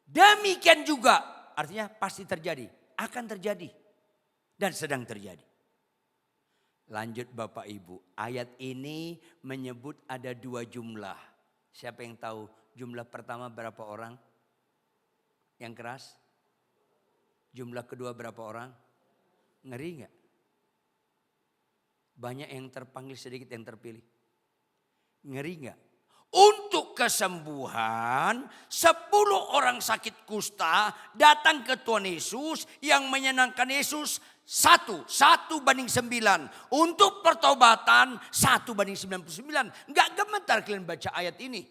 demikian juga. Artinya pasti terjadi, akan terjadi. Dan sedang terjadi. Lanjut Bapak Ibu, ayat ini menyebut ada 2 jumlah. Siapa yang tahu jumlah pertama berapa orang? Yang keras? Jumlah kedua berapa orang? Ngeri gak? Banyak yang terpanggil, sedikit yang terpilih. Ngeri gak? Untuk kesembuhan 10 orang sakit kusta datang ke Tuhan Yesus. Yang menyenangkan Yesus 1 banding 9. Untuk pertobatan 1 banding 99. Gak gemetar kalian baca ayat ini.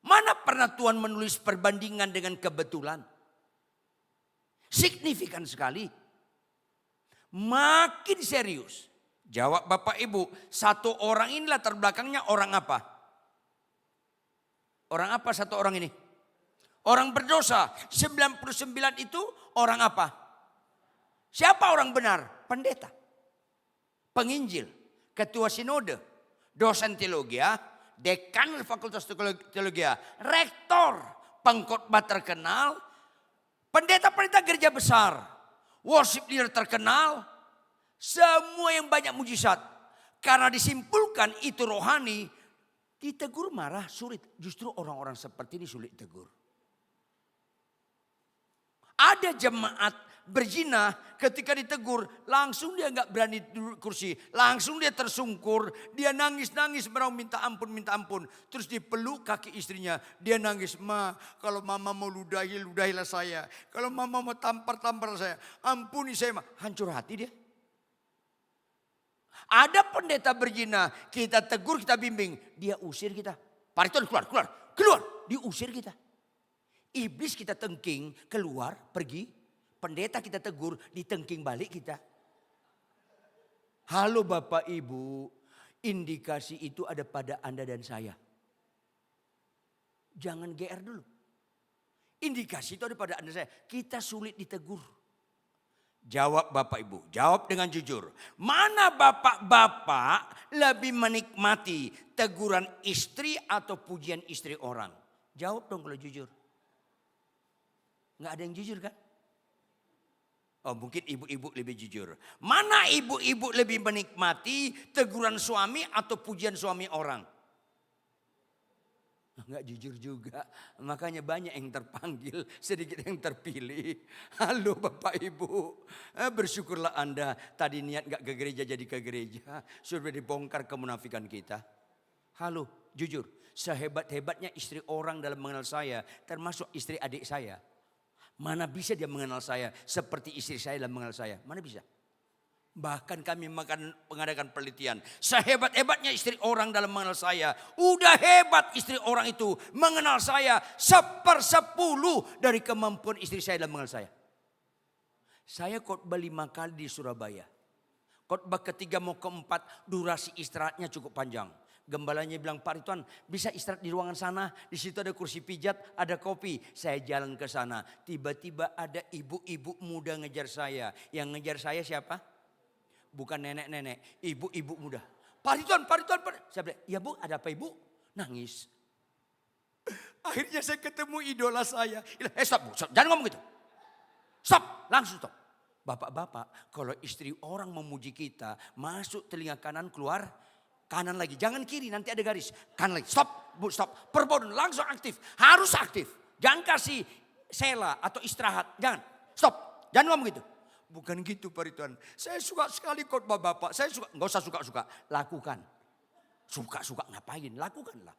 Mana pernah Tuhan menulis perbandingan dengan kebetulan? Signifikan sekali. Makin serius. Jawab Bapak Ibu. 1 orang ini latar belakangnya orang apa? Orang apa 1 orang ini? Orang berdosa. 99 itu orang apa? Siapa orang benar? Pendeta. Penginjil. Ketua sinode. Dosen teologi. Dekan fakultas teologi. Rektor. Pengkhotbah terkenal. Pendeta-pendeta gereja besar, worship leader terkenal, semua yang banyak mujizat. Karena disimpulkan itu rohani, ditegur marah sulit. Justru orang-orang seperti ini sulit tegur. Ada jemaat berzina ketika ditegur langsung dia nggak berani duduk kursi, langsung dia tersungkur, dia nangis-nangis mau minta ampun, terus dipeluk kaki istrinya, dia nangis, ma kalau mama mau ludahilah saya, kalau mama mau tampar saya, ampuni saya, ma. Hancur hati dia. Ada pendeta berzina, kita tegur, kita bimbing, dia usir kita, Pariton keluar, diusir kita. Iblis kita tengking, keluar, pergi. Pendeta kita tegur, ditengking balik kita. Halo Bapak Ibu, indikasi itu ada pada Anda dan saya. Jangan GR dulu. Indikasi itu ada pada Anda dan saya. Kita sulit ditegur. Jawab Bapak Ibu, jawab dengan jujur. Mana bapak-bapak lebih menikmati teguran istri atau pujian istri orang? Jawab dong kalau jujur. Nggak ada yang jujur kan? Oh mungkin ibu-ibu lebih jujur. Mana ibu-ibu lebih menikmati teguran suami atau pujian suami orang? Enggak jujur juga. Makanya banyak yang terpanggil, sedikit yang terpilih. Halo Bapak Ibu. Bersyukurlah Anda tadi niat enggak ke gereja jadi ke gereja. Sudah dibongkar kemunafikan kita. Halo, jujur. Sehebat-hebatnya istri orang dalam mengenal saya, termasuk istri adik saya. Mana bisa dia mengenal saya seperti istri saya dalam mengenal saya? Mana bisa? Bahkan kami mengadakan penelitian. Sehebat-hebatnya istri orang dalam mengenal saya. Udah hebat istri orang itu mengenal saya 1/10 dari kemampuan istri saya dalam mengenal saya. Saya khotbah 5 kali di Surabaya. Khotbah ketiga mau keempat durasi istirahatnya cukup panjang. Gembalanya bilang, Pak Ridwan bisa istirahat di ruangan sana. Di situ ada kursi pijat, ada kopi. Saya jalan ke sana. Tiba-tiba ada ibu-ibu muda ngejar saya. Yang ngejar saya siapa? Bukan nenek-nenek, ibu-ibu muda. Pak Ridwan. Saya bilang, ya Bu, ada apa Ibu? Nangis. Akhirnya saya ketemu idola saya. Stop, jangan ngomong gitu. Stop, langsung stop. Bapak-bapak, kalau istri orang memuji kita, masuk telinga kanan, keluar kanan lagi. Jangan kiri, nanti ada garis. Kanan lagi, stop, Bu, stop. Perboden, langsung aktif. Harus aktif. Jangan kasih sela atau istirahat. Jangan, stop. Jangan ngomong gitu. Bukan gitu Pak Ridwan. Saya suka sekali khotbah Bapak. Saya suka, nggak usah suka-suka. Lakukan. Suka-suka ngapain? Lakukanlah.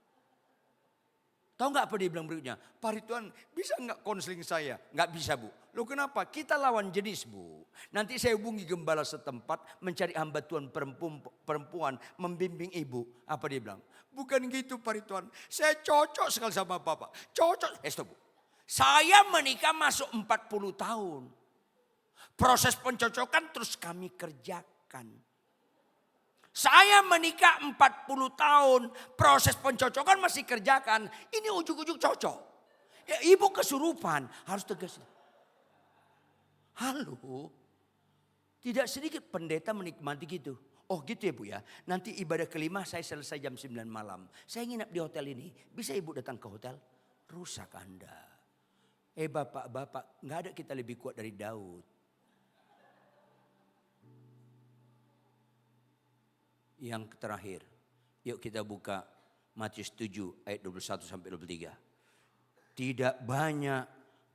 Tahu nggak apa dia bilang berikutnya? Pak Ridwan bisa nggak konseling saya? Nggak bisa Bu. Loh kenapa? Kita lawan jenis Bu. Nanti saya hubungi gembala setempat. Mencari hamba Tuhan perempuan. Membimbing ibu. Apa dia bilang? Bukan gitu Pak Ridwan. Saya cocok sekali sama Bapak. Cocok. Stop Bu. Saya menikah masuk 40 tahun. Proses pencocokan terus kami kerjakan. Saya menikah 40 tahun. Proses pencocokan masih kerjakan. Ini ujuk-ujuk cocok. Ya, ibu kesurupan. Harus tegas. Halo. Tidak sedikit pendeta menikmati gitu. Oh gitu ya Bu ya. Nanti ibadah kelima saya selesai jam 9 malam. Saya nginap di hotel ini. Bisa ibu datang ke hotel? Rusak Anda. Bapak-bapak. Gak ada kita lebih kuat dari Daud. Yang terakhir, yuk kita buka Matius 7 ayat 21 sampai 23. Tidak banyak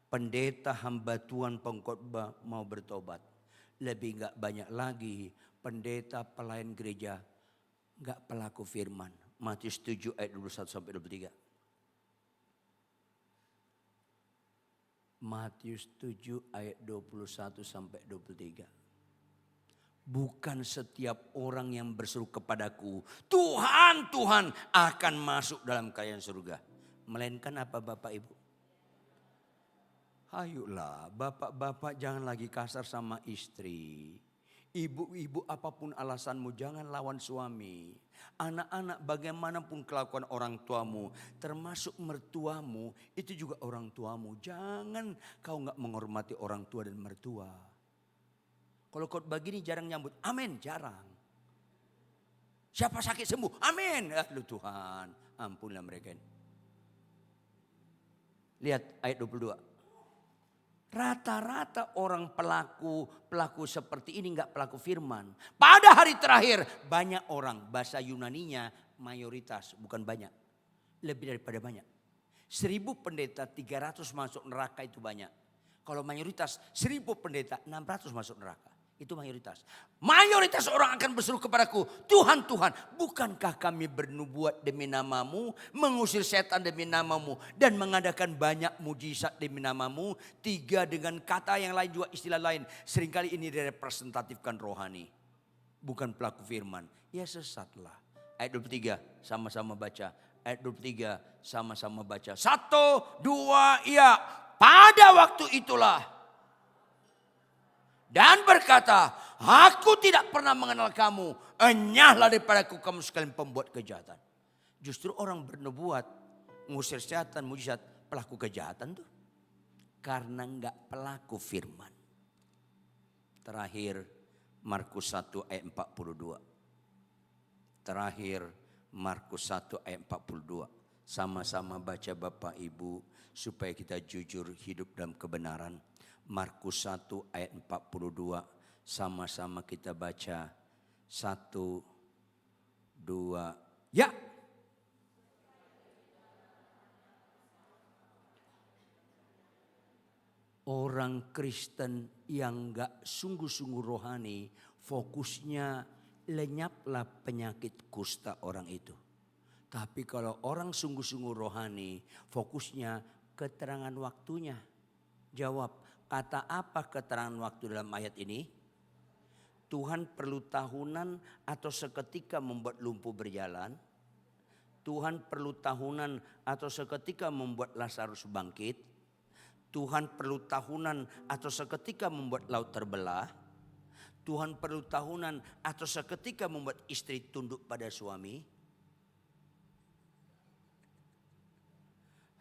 pendeta hamba Tuhan pengkhotbah mau bertobat. Lebih enggak banyak lagi pendeta pelayan gereja enggak pelaku firman. Matius 7 ayat 21 sampai 23. Matius 7 ayat 21 sampai 23. Bukan setiap orang yang berseru kepadaku, Tuhan, Tuhan akan masuk dalam kerajaan surga. Melainkan apa Bapak Ibu? Ayolah bapak-bapak jangan lagi kasar sama istri. Ibu-ibu apapun alasanmu jangan lawan suami. Anak-anak bagaimanapun kelakuan orang tuamu, termasuk mertuamu, itu juga orang tuamu. Jangan kau gak menghormati orang tua dan mertua. Kalau khotbah gini jarang nyambut, amin, jarang. Siapa sakit sembuh, amin. Lu Tuhan, ampunlah mereka ini. Lihat ayat 22. Rata-rata orang pelaku seperti ini enggak pelaku firman. Pada hari terakhir banyak orang, bahasa Yunaninya mayoritas, bukan banyak. Lebih daripada banyak. 1000 pendeta 300 masuk neraka itu banyak. Kalau mayoritas 1000 pendeta 600 masuk neraka. Itu mayoritas. Mayoritas orang akan berseru kepadaku, Tuhan, Tuhan, bukankah kami bernubuat demi namamu, mengusir setan demi namamu, dan mengadakan banyak mujizat demi namamu. 3 dengan kata yang lain juga istilah lain. Seringkali ini direpresentatifkan rohani. Bukan pelaku firman. Ya sesatlah. Ayat 23 sama-sama baca. Ayat 23 sama-sama baca. 1, 2, iya. Pada waktu itulah. Dan berkata, aku tidak pernah mengenal kamu. Enyahlah daripadaku kamu sekalian pembuat kejahatan. Justru orang bernubuat, ngusir setan, mujizat, pelaku kejahatan tuh. Karena enggak pelaku firman. Terakhir Markus 1 ayat 42. Terakhir Markus 1 ayat 42. Sama-sama baca Bapak Ibu supaya kita jujur hidup dalam kebenaran. Markus 1 ayat 42. Sama-sama kita baca. 1, 2, ya. Orang Kristen yang gak sungguh-sungguh rohani, fokusnya lenyaplah penyakit kusta orang itu. Tapi kalau orang sungguh-sungguh rohani, fokusnya keterangan waktunya. Jawab, kata apa keterangan waktu dalam ayat ini? Tuhan perlu tahunan atau seketika membuat lumpuh berjalan? Tuhan perlu tahunan atau seketika membuat Lazarus bangkit? Tuhan perlu tahunan atau seketika membuat laut terbelah? Tuhan perlu tahunan atau seketika membuat istri tunduk pada suami?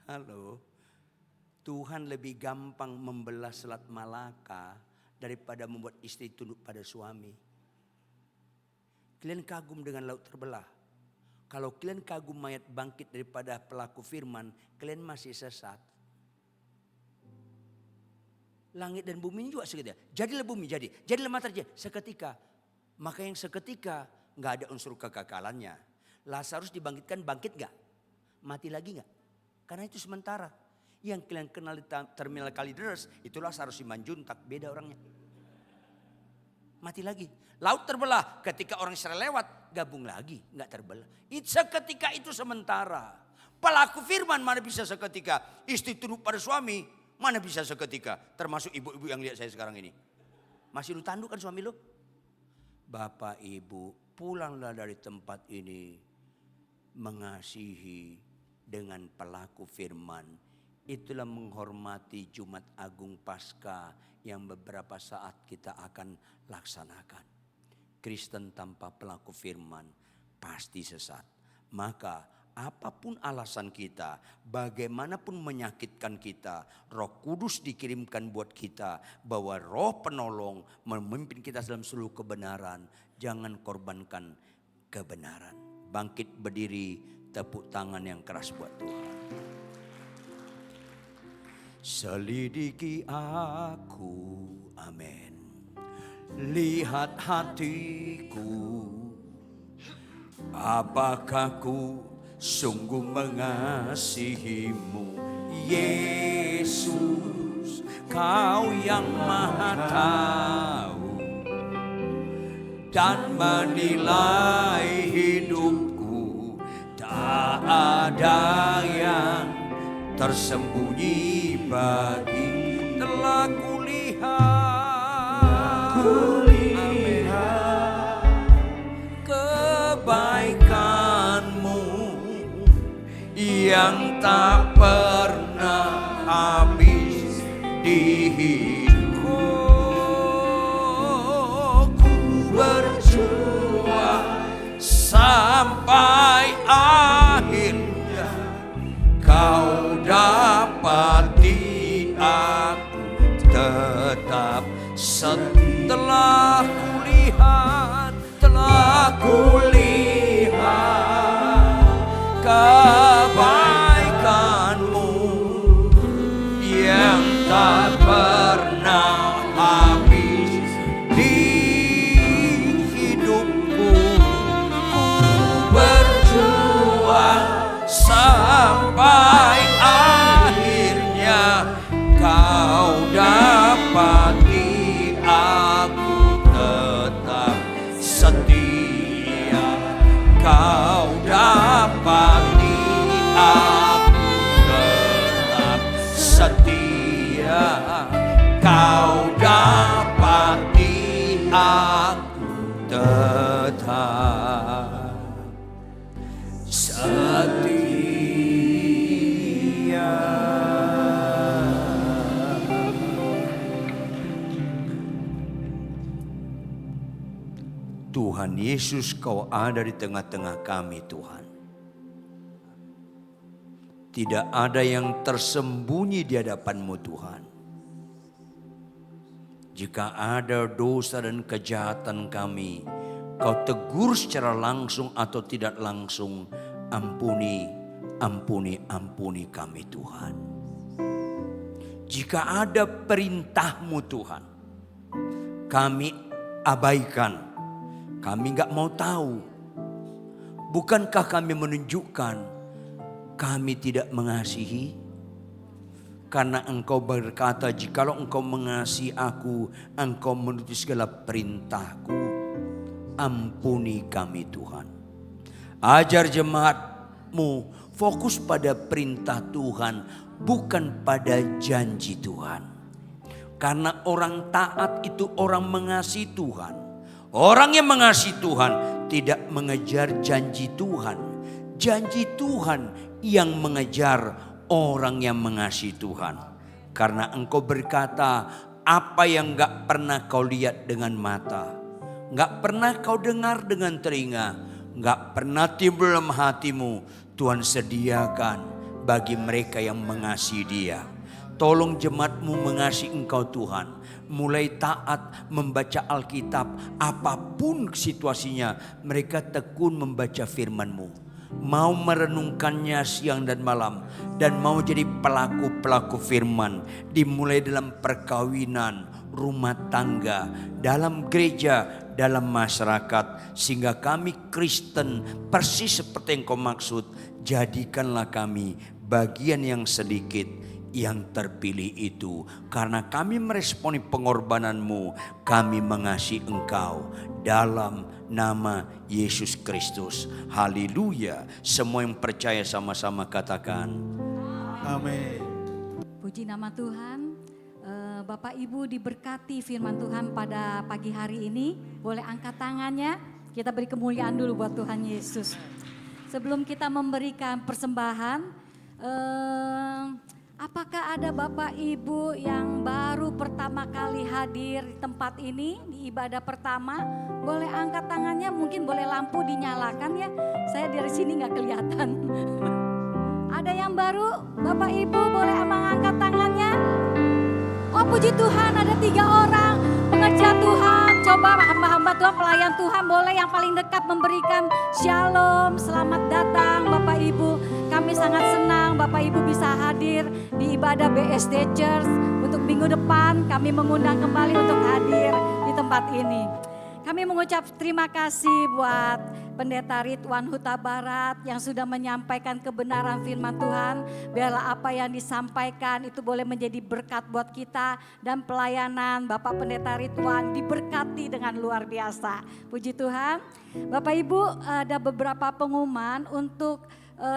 Halo, Tuhan lebih gampang membelah Selat Malaka daripada membuat istri tunduk pada suami. Kalian kagum dengan laut terbelah. Kalau kalian kagum mayat bangkit daripada pelaku firman, kalian masih sesat. Langit dan bumi juga seketika. Jadilah bumi jadi. Jadilah matahari jadi. Seketika. Maka yang seketika gak ada unsur kekekalannya. Lazarus dibangkitkan, bangkit gak? Mati lagi gak? Karena itu sementara. Yang kalian kenal di terminal Kalideres, itu Lazarus Simanjuntak. Beda orangnya. Mati lagi. Laut terbelah. Ketika orang Israel lewat, gabung lagi. Gak terbelah. Seketika itu sementara. Pelaku firman mana bisa seketika. Istri tunduk pada suami. Mana bisa seketika, termasuk ibu-ibu yang lihat saya sekarang ini. Masih lu tanduk kan suami lu? Bapak Ibu, pulanglah dari tempat ini mengasihi dengan pelaku firman. Itulah menghormati Jumat Agung Paskah yang beberapa saat kita akan laksanakan. Kristen tanpa pelaku firman pasti sesat. Maka apapun alasan kita, bagaimanapun menyakitkan kita, Roh Kudus dikirimkan buat kita bahwa Roh Penolong memimpin kita dalam seluruh kebenaran. Jangan korbankan kebenaran. Bangkit berdiri, tepuk tangan yang keras buat Tuhan. Selidiki aku, amin. Lihat hatiku, apakah ku sungguh mengasihimu, Yesus, Kau yang Maha Tahu dan menilai hidupku. Tak ada yang tersembunyi bagi. Telah kulihat, kebaikanmu yang tak pernah habis di hidupku. Ku berjuang sampai akhirnya Kau dapati aku tetap setelah kulihat, kebaikanmu yang tak pernah habis di hidupku. Ku berjuang sampai akhirnya Kau dapati aku tetap setia. Kau dapati aku tetap setia. Kau dapati aku tetap setia. Tuhan Yesus, Kau ada di tengah-tengah kami, Tuhan. Tidak ada yang tersembunyi di hadapan-Mu, Tuhan. Jika ada dosa dan kejahatan kami, Kau tegur secara langsung atau tidak langsung. Ampuni, ampuni, ampuni kami Tuhan. Jika ada perintah-Mu Tuhan, kami abaikan. Kami gak mau tahu. Bukankah kami menunjukkan kami tidak mengasihi? Karena Engkau berkata, jikalau Engkau mengasihi aku, Engkau menuruti segala perintahku. Ampuni kami Tuhan. Ajar jemaat-Mu fokus pada perintah Tuhan, bukan pada janji Tuhan. Karena orang taat itu orang mengasihi Tuhan. Orang yang mengasihi Tuhan tidak mengejar janji Tuhan. Janji Tuhan yang mengejar orang yang mengasihi Tuhan. Karena Engkau berkata, apa yang gak pernah kau lihat dengan mata, gak pernah kau dengar dengan telinga, gak pernah timbul dalam hatimu, Tuhan sediakan bagi mereka yang mengasihi Dia. Tolong jemaat-Mu mengasihi Engkau Tuhan. Mulai taat membaca Alkitab, apapun situasinya, mereka tekun membaca firman-Mu. Mau merenungkannya siang dan malam, dan mau jadi pelaku-pelaku firman. Dimulai dalam perkawinan, rumah tangga, dalam gereja, dalam masyarakat. Sehingga kami Kristen persis seperti yang Kau maksud. Jadikanlah kami bagian yang sedikit yang terpilih itu. Karena kami meresponi pengorbanan-Mu, kami mengasihi Engkau dalam nama Yesus Kristus. Haleluya. Semua yang percaya sama-sama katakan Amin. Puji nama Tuhan. Bapak Ibu diberkati firman Tuhan pada pagi hari ini. Boleh angkat tangannya. Kita beri kemuliaan dulu buat Tuhan Yesus. Sebelum kita memberikan persembahan, apakah ada Bapak Ibu yang baru pertama kali hadir di tempat ini, di ibadah pertama? Boleh angkat tangannya, mungkin boleh lampu dinyalakan ya. Saya dari sini gak kelihatan. Ada yang baru? Bapak Ibu boleh mengangkat tangannya. Oh puji Tuhan, ada 3 orang pengerja Tuhan. Coba hamba-hamba Tuhan, pelayan Tuhan, boleh yang paling dekat memberikan shalom. Selamat datang Bapak Ibu. Kami sangat senang Bapak Ibu bisa hadir di ibadah BSD Church. Untuk minggu depan kami mengundang kembali untuk hadir di tempat ini. Kami mengucap terima kasih buat Pendeta Ridwan Huta Barat yang sudah menyampaikan kebenaran firman Tuhan. Biarlah apa yang disampaikan itu boleh menjadi berkat buat kita. Dan pelayanan Bapak Pendeta Ridwan diberkati dengan luar biasa. Puji Tuhan. Bapak Ibu, ada beberapa pengumuman untuk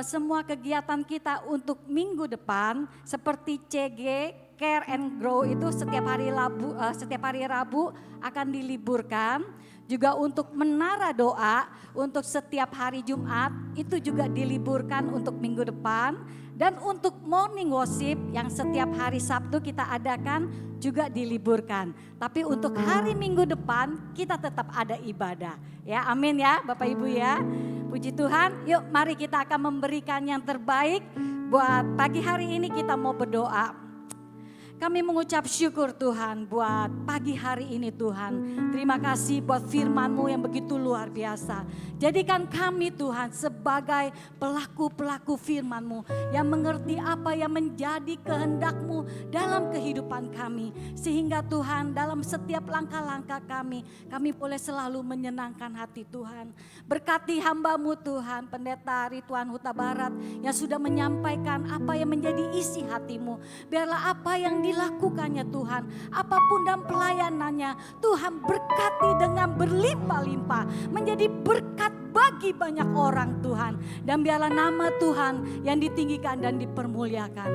semua kegiatan kita untuk minggu depan. Seperti CG, Care and Grow itu setiap hari Rabu akan diliburkan. Juga untuk menara doa untuk setiap hari Jumat itu juga diliburkan untuk minggu depan. Dan untuk morning worship yang setiap hari Sabtu kita adakan juga diliburkan. Tapi untuk hari Minggu depan kita tetap ada ibadah. Ya, amin ya Bapak Ibu ya. Puji Tuhan, yuk mari kita akan memberikan yang terbaik. Buat pagi hari ini kita mau berdoa. Kami mengucap syukur Tuhan buat pagi hari ini Tuhan. Terima kasih buat firman-Mu yang begitu luar biasa. Jadikan kami Tuhan sebagai pelaku-pelaku firman-Mu yang mengerti apa yang menjadi kehendak-Mu dalam kehidupan kami. Sehingga Tuhan dalam setiap langkah-langkah kami boleh selalu menyenangkan hati Tuhan. Berkati hamba-Mu Tuhan, Pendeta Ridwan Huta Barat yang sudah menyampaikan apa yang menjadi isi hati-Mu. Biarlah apa yang dilakukannya Tuhan, apapun dan pelayanannya, Tuhan berkati dengan berlimpah-limpah, menjadi berkat bagi banyak orang Tuhan. Dan biarlah nama Tuhan yang ditinggikan dan dipermuliakan.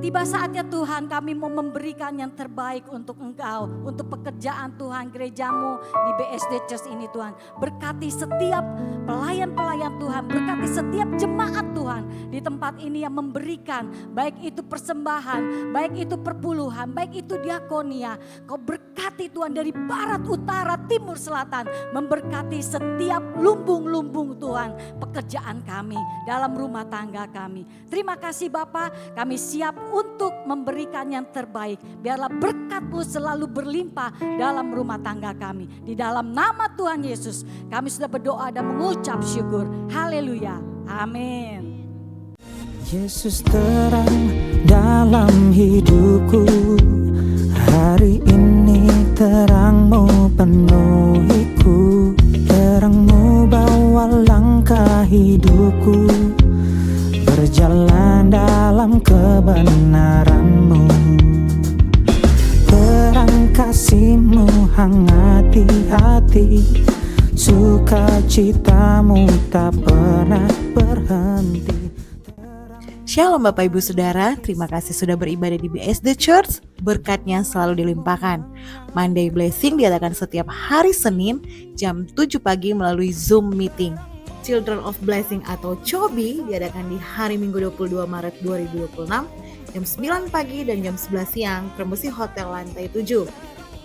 Tiba saatnya Tuhan kami mau memberikan yang terbaik untuk Engkau, untuk pekerjaan Tuhan gereja-Mu di BSD Church ini Tuhan. Berkati setiap pelayan-pelayan Tuhan, berkati setiap jemaat Tuhan di tempat ini yang memberikan, baik itu persembahan, baik itu perpuluhan, baik itu diakonia. Kau berkati Tuhan dari barat, utara, timur, selatan, memberkati setiap lumbung-lumbung bertumbuh Tuhan pekerjaan kami, dalam rumah tangga kami. Terima kasih Bapa, kami siap untuk memberikan yang terbaik. Biarlah berkat-Mu selalu berlimpah dalam rumah tangga kami. Di dalam nama Tuhan Yesus kami sudah berdoa dan mengucap syukur. Haleluya. Amin. Yesus terang dalam hidupku, hari ini terang-Mu penuhiku, terang-Mu bawa langkah hidupku, berjalan dalam kebenaran-Mu. Terang kasih-Mu hangati hati, sukacita-Mu tak pernah berhenti. Shalom Bapak Ibu Saudara, terima kasih sudah beribadah di BSD Church, berkatnya selalu dilimpahkan. Monday Blessing diadakan setiap hari Senin jam 7 pagi melalui Zoom Meeting. Children of Blessing atau CHOBI diadakan di hari Minggu 22 Maret 2026 jam 9 pagi dan jam 11 siang, Promosi Hotel Lantai 7.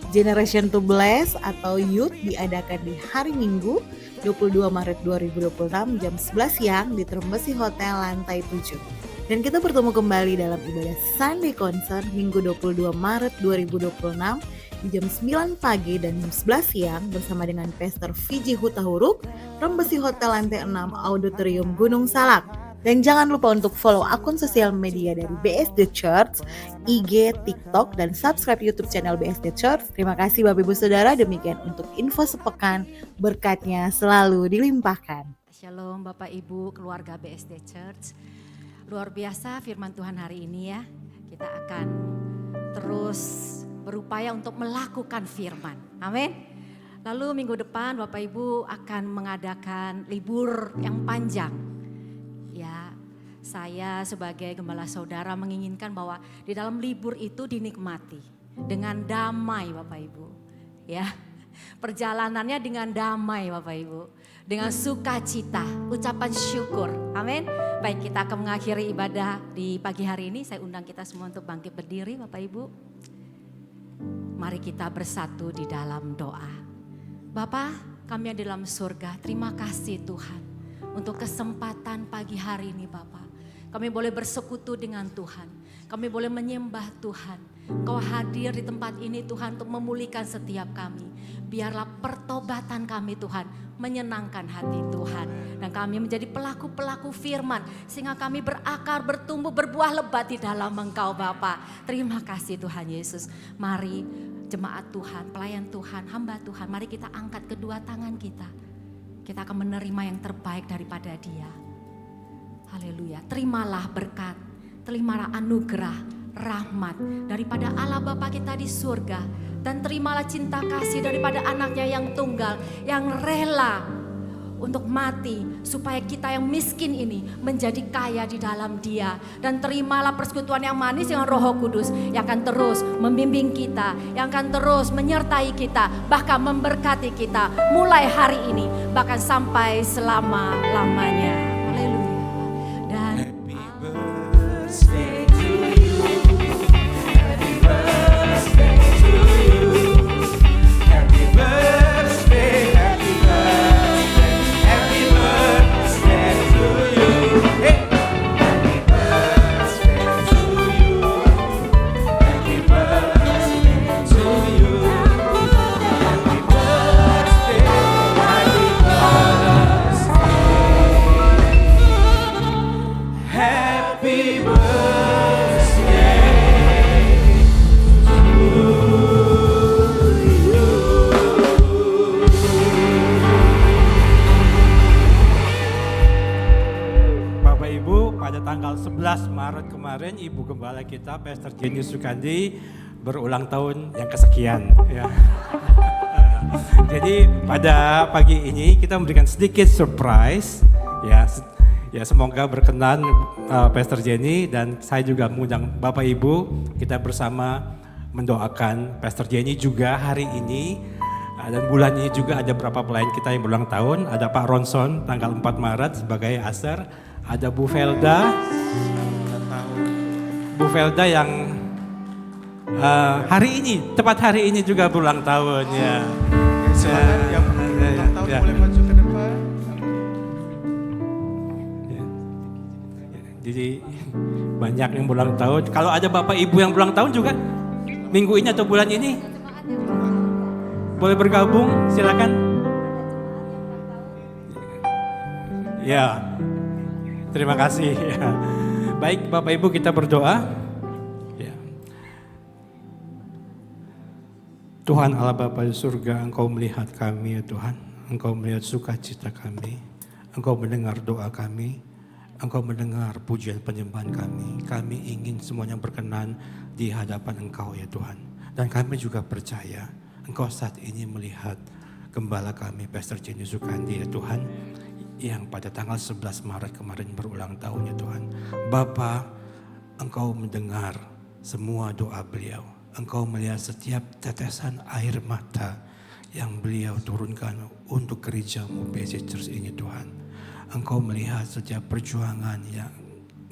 Generation to Bless atau Youth diadakan di hari Minggu 22 Maret 2026 jam 11 siang di Terembesi Hotel Lantai 7. Dan kita bertemu kembali dalam ibadah Sunday Concert Minggu 22 Maret 2026 di jam 9 pagi dan jam 11 siang bersama dengan Pastor Fiji Hutahuruk, Terembesi Hotel Lantai 6 Auditorium Gunung Salak. Dan jangan lupa untuk follow akun sosial media dari BSD Church, IG, TikTok, dan subscribe YouTube channel BSD Church. Terima kasih Bapak Ibu Saudara, demikian untuk info sepekan, berkatnya selalu dilimpahkan. Shalom Bapak Ibu keluarga BSD Church. Luar biasa firman Tuhan hari ini ya. Kita akan terus berupaya untuk melakukan firman. Amin. Lalu minggu depan Bapak Ibu akan mengadakan libur yang panjang. Ya, saya sebagai gembala saudara menginginkan bahwa di dalam libur itu dinikmati dengan damai Bapak Ibu. Ya, perjalanannya dengan damai Bapak Ibu. Dengan sukacita, ucapan syukur. Amin. Baik, kita akan mengakhiri ibadah di pagi hari ini. Saya undang kita semua untuk bangkit berdiri Bapak Ibu. Mari kita bersatu di dalam doa. Bapa, kami yang di dalam surga, terima kasih Tuhan untuk kesempatan pagi hari ini Bapa. Kami boleh bersekutu dengan Tuhan. Kami boleh menyembah Tuhan. Kau hadir di tempat ini Tuhan untuk memulihkan setiap kami. Biarlah pertobatan kami Tuhan menyenangkan hati Tuhan. Dan kami menjadi pelaku-pelaku firman. Sehingga kami berakar, bertumbuh, berbuah lebat di dalam Engkau Bapa. Terima kasih Tuhan Yesus. Mari jemaat Tuhan, pelayan Tuhan, hamba Tuhan. Mari kita angkat kedua tangan kita. Kita akan menerima yang terbaik daripada Dia. Haleluya. Terimalah berkat, terimalah anugerah, rahmat daripada Allah Bapa kita di surga. Dan terimalah cinta kasih daripada anaknya yang tunggal, yang rela untuk mati supaya kita yang miskin ini menjadi kaya di dalam Dia. Dan terimalah persekutuan yang manis dengan Roh Kudus yang akan terus membimbing kita, yang akan terus menyertai kita, bahkan memberkati kita mulai hari ini bahkan sampai selama-lamanya. Haleluya. Dan Happy birthday to you. Happy birthday to you. Happy birthday, happy birthday, happy birthday to you. Hey. Happy birthday to you. Happy birthday to you. Happy birthday, happy birthday. Happy birthday to you. Bapak Ibu, pada tanggal 11 Maret kemarin Ibu Gembala kita Pastor Jenny Sukandi berulang tahun yang kesekian ya. Jadi pada pagi ini kita memberikan sedikit surprise ya. Ya semoga berkenan Pastor Jenny dan saya juga mengundang Bapak Ibu kita bersama mendoakan Pastor Jenny juga hari ini. Dan bulan ini juga ada beberapa pelayan kita yang berulang tahun. Ada Pak Ronson tanggal 4 Maret sebagai aser. Ada Bu Velda. Bu Velda yang hari ini, tepat hari ini juga berulang tahun ya. Silakan yang ulang tahun Ya. boleh maju ke depan. Jadi banyak yang berulang tahun. Kalau ada Bapak Ibu yang berulang tahun juga minggu ini atau bulan ini, boleh bergabung, silakan. Ya, terima kasih. Ya. Baik Bapak Ibu, kita berdoa. Ya. Tuhan Allah Bapa di surga, Engkau melihat kami ya Tuhan. Engkau melihat sukacita kami. Engkau mendengar doa kami. Engkau mendengar pujian penyembahan kami. Kami ingin semuanya berkenan di hadapan Engkau ya Tuhan. Dan kami juga percaya Engkau saat ini melihat gembala kami, Pastor Jenny Sukandi ya Tuhan, yang pada tanggal 11 Maret kemarin berulang tahun ya Tuhan. Bapa, Engkau mendengar semua doa beliau. Engkau melihat setiap tetesan air mata yang beliau turunkan untuk gereja-Mu BSD Church ini Tuhan. Engkau melihat setiap perjuangan yang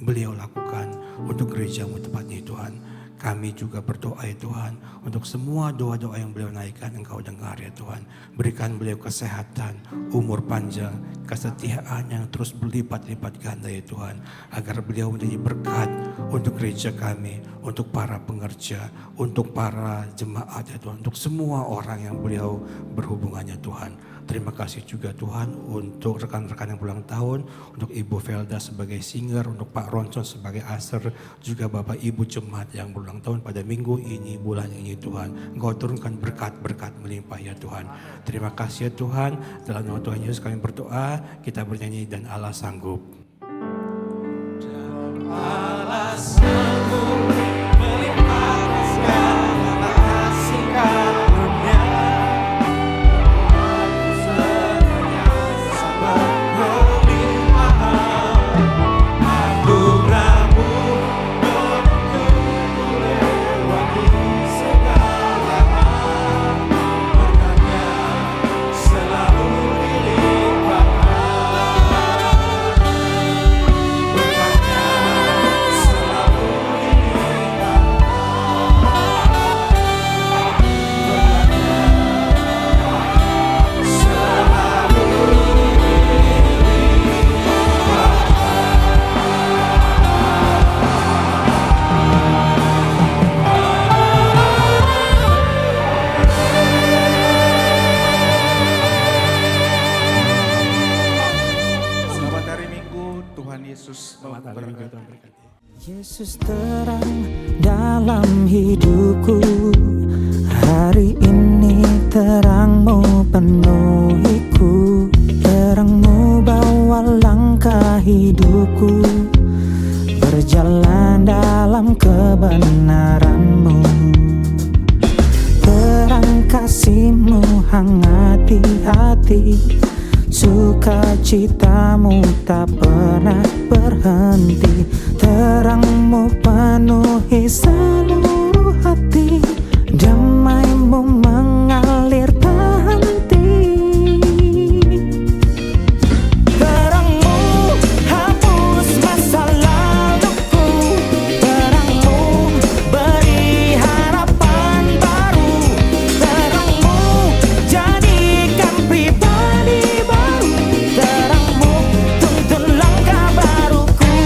beliau lakukan untuk gereja-Mu tempatnya Tuhan. Kami juga berdoa ya Tuhan, untuk semua doa-doa yang beliau naikkan Engkau dengar ya Tuhan. Berikan beliau kesehatan, umur panjang, kesetiaan yang terus berlipat-lipat ganda ya Tuhan. Agar beliau menjadi berkat untuk gereja kami, untuk para pengerja, untuk para jemaat ya Tuhan. Untuk semua orang yang beliau berhubungannya Tuhan. Terima kasih juga Tuhan untuk rekan-rekan yang berulang tahun, untuk Ibu Velda sebagai singer, untuk Pak Ronson sebagai aser, juga Bapak Ibu jemaat yang berulang tahun pada minggu ini, bulan ini Tuhan. Engkau turunkan berkat-berkat melimpah ya Tuhan. Terima kasih ya Tuhan. Dalam nama Tuhan Yesus kami berdoa, kita bernyanyi dan Allah sanggup. Dan Allah sanggup melimpahkan segala kasih karunia. Yesus terang dalam hidupku, hari ini terang-Mu penuhiku, terang-Mu bawa langkah hidupku, berjalan dalam kebenaran-Mu. Terang kasih-Mu hangati hati, sukacita-Mu tak pernah berhenti. Terang-Mu penuhi seluruh hati, damai-Mu mengalir tak henti. Terang-Mu hapus masa laluku, terang-Mu beri harapan baru, terang-Mu jadikan pribadi baru, terang-Mu tuntun langkah baruku.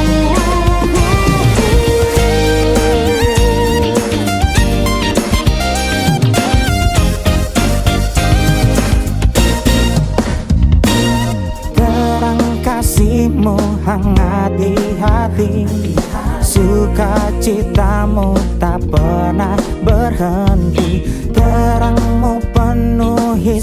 Terang kasih-Mu hangat di hati, sukacita-Mu tak pernah berhenti. Terang-Mu penuhi